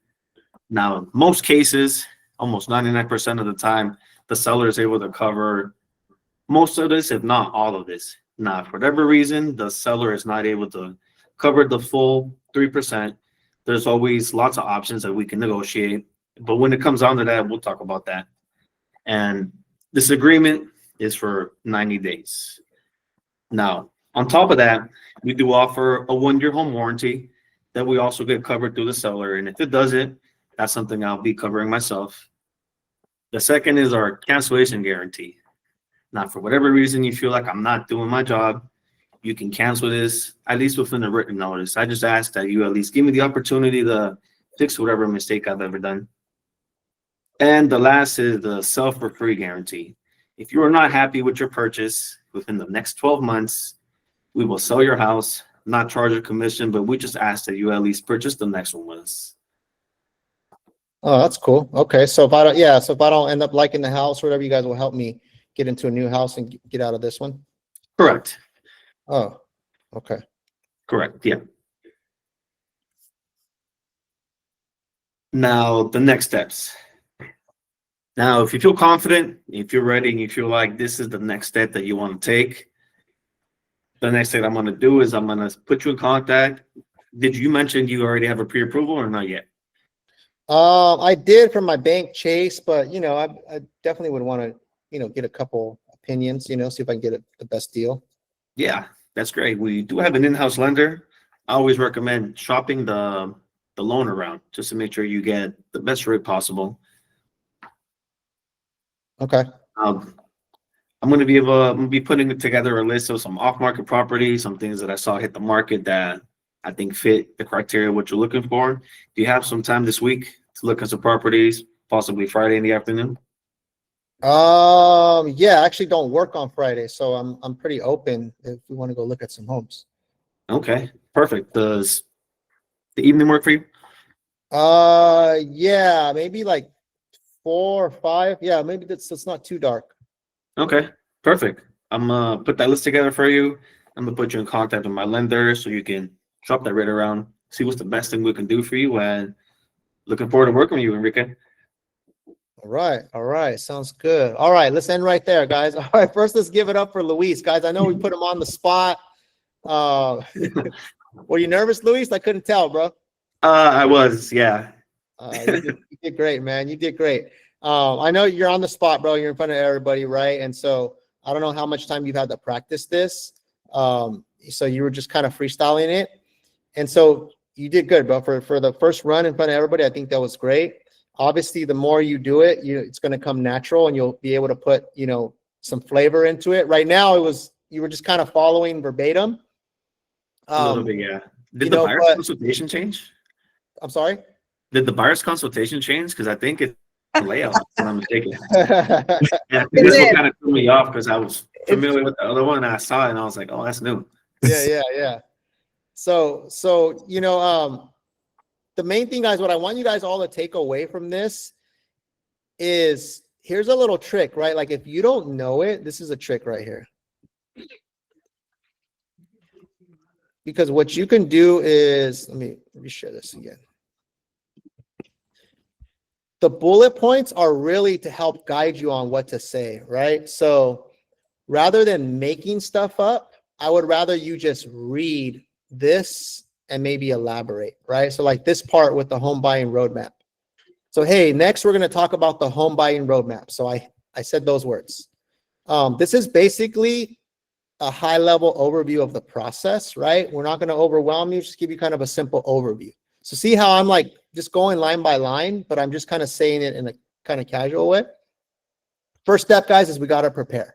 Now, in most cases, almost 99% of the time, the seller is able to cover most of this, if not all of this. Now, for whatever reason, the seller is not able to cover the full 3%. There's always lots of options that we can negotiate. But when it comes down to that, we'll talk about that. And this agreement is for 90 days. Now, on top of that, we do offer a 1-year home warranty that we also get covered through the seller. And if it doesn't, that's something I'll be covering myself. The second is our cancellation guarantee. Now, for whatever reason you feel like I'm not doing my job, you can cancel this, at least within a written notice. I just ask that you at least give me the opportunity to fix whatever mistake I've ever done. And the last is the sell for free guarantee. If you are not happy with your purchase within the next 12 months, we will sell your house, not charge a commission, but we just ask that you at least purchase the next one with us.
Oh, that's cool. Okay. So if I don't end up liking the house or whatever, you guys will help me get into a new house and get out of this one.
Correct.
Oh, okay.
Correct. Yeah. Now, the next steps. Now, if you feel confident, if you're ready, and you feel like this is the next step that you want to take, the next thing I'm going to do is I'm going to put you in contact. Did you mention you already have a pre-approval or not yet?
I did from my bank, Chase, but I definitely would want to, get a couple opinions, see if I can get the best deal.
Yeah, that's great. We do have an in-house lender. I always recommend shopping the loan around just to make sure you get the best rate possible.
Okay.
I'm going to be putting together a list of some off-market properties, some things that I saw hit the market that I think fit the criteria what you're looking for. Do you have some time this week to look at some properties, possibly Friday in the afternoon?
Yeah, I actually don't work on Friday, so I'm pretty open if we want to go look at some homes.
Okay, perfect. Does the evening work for you?
Yeah, maybe like 4 or 5. Yeah, maybe that's not too dark.
Okay, perfect. I'm gonna put that list together for you. I'm gonna put you in contact with my lender so you can shop that rate around, see what's the best thing we can do for you, and looking forward to working with you, Enrique.
All right, sounds good. All right, let's end right there, guys. All right, first let's give it up for Luis, guys. I know we put him on the spot. Were you nervous, Luis? I couldn't tell, bro.
I was, yeah.
You did great, man. You did great. I know you're on the spot, bro. You're in front of everybody, right? And so I don't know how much time you've had to practice this. So you were just kind of freestyling it. And so you did good, bro. For the first run in front of everybody, I think that was great. Obviously, the more you do it, it's going to come natural, and you'll be able to put, some flavor into it. Right now, you were just kind of following verbatim.
A little bit, yeah. Did the buyer's consultation change?
I'm sorry?
Did the buyer's consultation change? Because I think it's the layout, if I'm not mistaken. Yeah, this one kind of threw me off because I was familiar with the other one, and I saw it, and I was like, oh, that's new.
Yeah. So the main thing, guys, what I want you guys all to take away from this is, here's a little trick, right? Like, if you don't know it, this is a trick right here. Because what you can do is, let me share this again. The bullet points are really to help guide you on what to say, right? So rather than making stuff up, I would rather you just read this and maybe elaborate, right? So like this part with the home buying roadmap. So, hey, next we're going to talk about the home buying roadmap. So I said those words. This is basically a high level overview of the process, right? We're not going to overwhelm you, just give you kind of a simple overview. So see how I'm like just going line by line, but I'm just kind of saying it in a kind of casual way. First step, guys, is we got to prepare.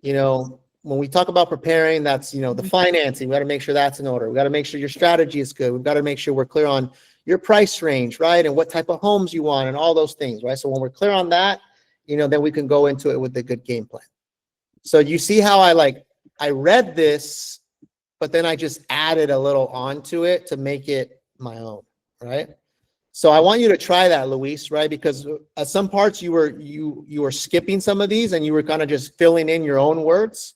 When we talk about preparing, that's, the financing. We got to make sure that's in order. We got to make sure your strategy is good. We've got to make sure we're clear on your price range, right? And what type of homes you want and all those things, right? So when we're clear on that, then we can go into it with a good game plan. So you see how I read this, but then I just added a little onto it to make it my own, right? So I want you to try that, Luis, right? Because at some parts you were skipping some of these and you were kind of just filling in your own words.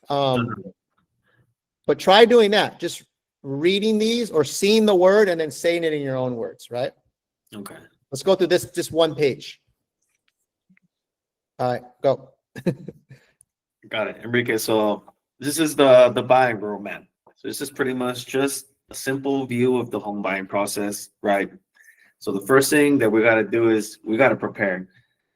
But try doing that. Just reading these or seeing the word and then saying it in your own words, right?
Okay.
Let's go through this just one page. All right, go.
Got it, Enrique. So this is the buying roadmap. So this is pretty much just a simple view of the home buying process, right? So the first thing that we got to do is we got to prepare.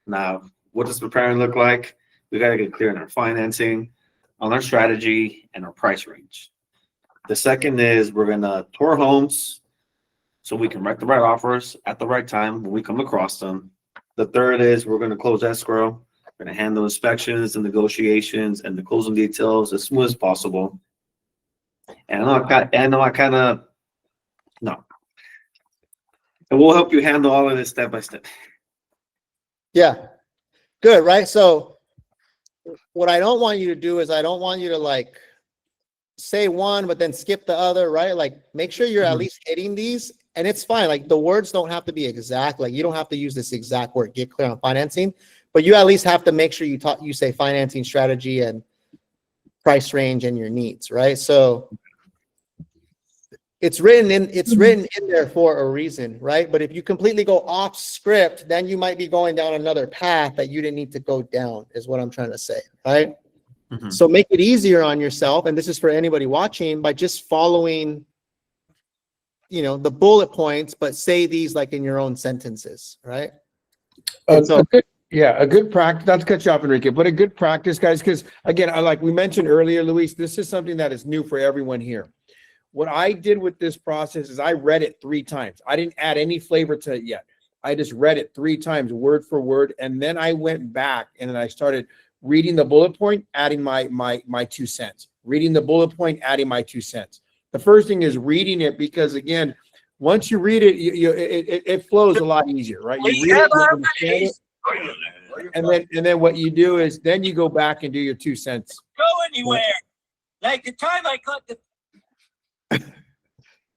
Now, what does preparing look like? We got to get clear on our financing, on our strategy, and our price range. The second is we're going to tour homes so we can write the right offers at the right time when we come across them. The third is we're going to close escrow. We're going to handle inspections and negotiations and the closing details as smooth as possible. And we'll help you handle all of this step by step.
Yeah, good, right? So what I don't want you to do is I don't want you to say one, but then skip the other, right? Like make sure you're at least hitting these, and it's fine. Like the words don't have to be exact. Like you don't have to use this exact word, get clear on financing, but you at least have to make sure you say financing strategy and price range and your needs, right? So it's written in there for a reason, right? But if you completely go off script, then you might be going down another path that you didn't need to go down, is what I'm trying to say, right?
Mm-hmm.
So make it easier on yourself, and this is for anybody watching, by just following, the bullet points, but say these like in your own sentences, right?
A good practice, not to cut you off, Enrique, but a good practice, guys, because again, like we mentioned earlier, Luis, this is something that is new for everyone here. What I did with this process is I read it 3 times. I didn't add any flavor to it yet. I just read it 3 times, word for word, and then I went back and then I started reading the bullet point, adding my 2 cents. Reading the bullet point, adding my 2 cents. The first thing is reading it, because again, once you read it, it flows a lot easier, right? You read it, you understand it, and then what you do is then you go back and do your 2 cents.
Go anywhere. Like the time I got the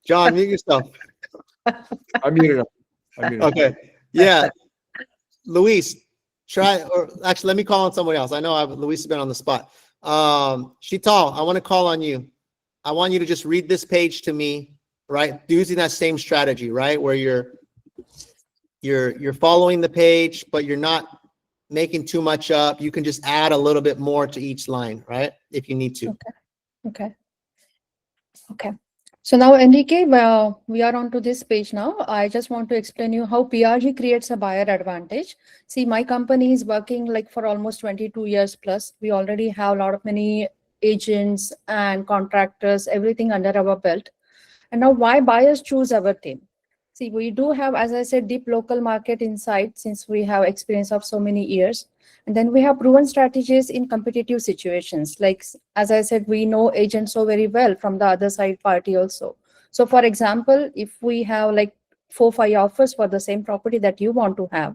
John, mute yourself.
I muted him.
Okay. Yeah. Luis, try, or actually, let me call on someone else. I know Luis has been on the spot. Shital, I want to call on you. I want you to just read this page to me, right? Using that same strategy, right? Where you're following the page, but you're not making too much up. You can just add a little bit more to each line, right? If you need to.
Okay. So now, Enrique, well, we are on to this page now. I just want to explain you how PRG creates a buyer advantage. See, my company is working like for almost 22 years plus. We already have a lot of many agents and contractors, everything under our belt. And now why buyers choose our team? See, we do have, as I said, deep local market insight since we have experience of so many years. And then we have proven strategies in competitive situations. Like, as I said, we know agents so very well from the other side party also. So for example, if we have like 4-5 offers for the same property that you want to have,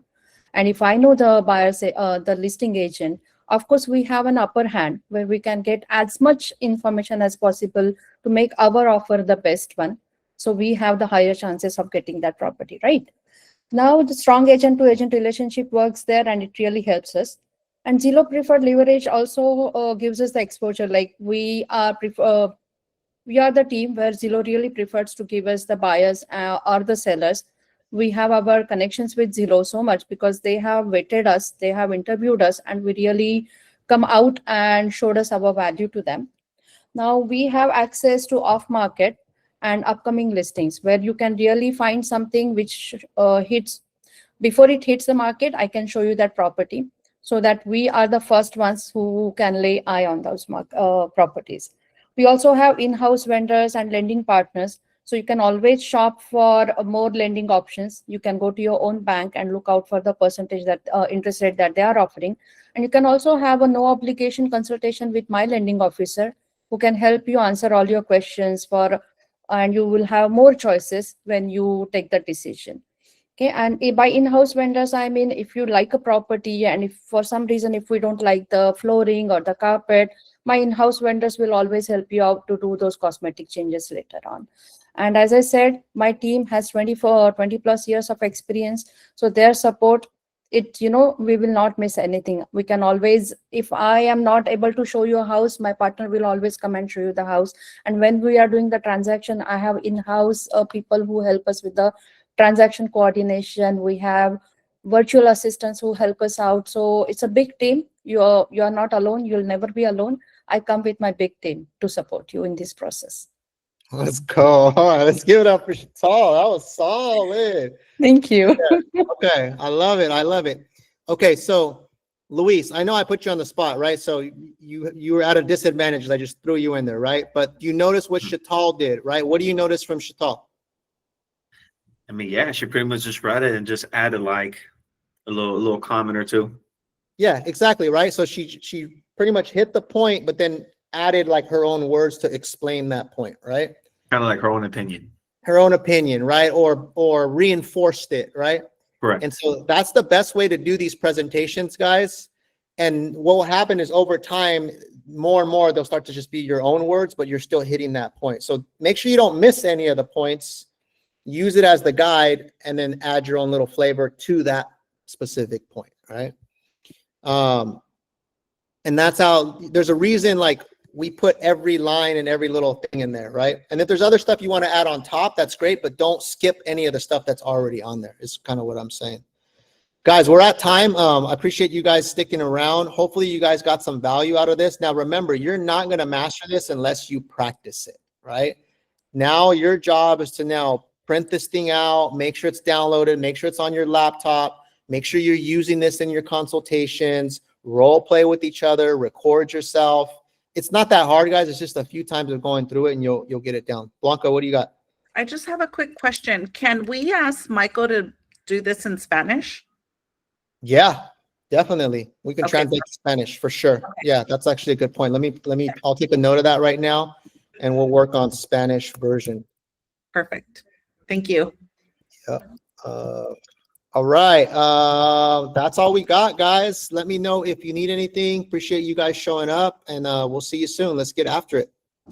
and if I know the buyer, say, the listing agent, of course, we have an upper hand where we can get as much information as possible to make our offer the best one. So we have the higher chances of getting that property, right? Now the strong agent to agent relationship works there and it really helps us. And Zillow preferred leverage also gives us the exposure. Like we are the team where Zillow really prefers to give us the buyers or the sellers. We have our connections with Zillow so much because they have vetted us, they have interviewed us, and we really come out and showed us our value to them. Now we have access to off-market and upcoming listings where you can really find something which hits before it hits the market. I can show you that property so that we are the first ones who can lay eye on those properties. We also have in-house vendors and lending partners. So you can always shop for more lending options. You can go to your own bank and look out for the percentage that interest rate that they are offering. And you can also have a no obligation consultation with my lending officer who can help you answer all your questions and you will have more choices when you take the decision. Okay, and by in-house vendors, I mean, if you like a property and if for some reason, if we don't like the flooring or the carpet, my in-house vendors will always help you out to do those cosmetic changes later on. And as I said, my team has 20 plus years of experience. So their support, we will not miss anything. We can always, if I am not able to show you a house, my partner will always come and show you the house. And when we are doing the transaction, I have in-house people who help us with the transaction coordination. We have virtual assistants who help us out. So it's a big team. You are not alone. You'll never be alone. I come with my big team to support you in this process.
Let's go. All right, let's give it up for Shital. That was solid.
Thank you.
Yeah. Okay, I love it. I love it. Okay, so Luis, I know I put you on the spot, right? So you were at a disadvantage. I just threw you in there, right? But you notice what Shital did, right? What do you notice from Shital?
I mean, yeah, she pretty much just read it and just added like a little comment or two.
Yeah, exactly, right? So she pretty much hit the point, but then added like her own words to explain that point, right?
Kind of like her own opinion.
Her own opinion, right? Or reinforced it, right?
Correct.
And so that's the best way to do these presentations, guys. And what will happen is over time, more and more, they'll start to just be your own words, but you're still hitting that point. So make sure you don't miss any of the points. Use it as the guide and then add your own little flavor to that specific point, right? And that's how, there's a reason like we put every line and every little thing in there, right? And if there's other stuff you want to add on top, that's great, but don't skip any of the stuff that's already on there, is kind of what I'm saying. Guys, we're at time. I appreciate you guys sticking around. Hopefully you guys got some value out of this. Now, remember, you're not going to master this unless you practice it, right? Now, your job is to now print this thing out, make sure it's downloaded, make sure it's on your laptop, make sure you're using this in your consultations, role play with each other, record yourself. It's not that hard, guys. It's just a few times of going through it and you'll get it down. Blanca, what do you got?
I just have a quick question. Can we ask Michael to do this in Spanish?
Yeah, definitely. We can
Okay.
translate to Spanish for sure.
Okay.
Yeah, that's actually a good point. I'll take a note of that right now and we'll work on Spanish version.
Perfect. Thank you.
All right. That's all we got, guys. Let me know if you need anything. Appreciate you guys showing up and we'll see you soon. Let's get after it.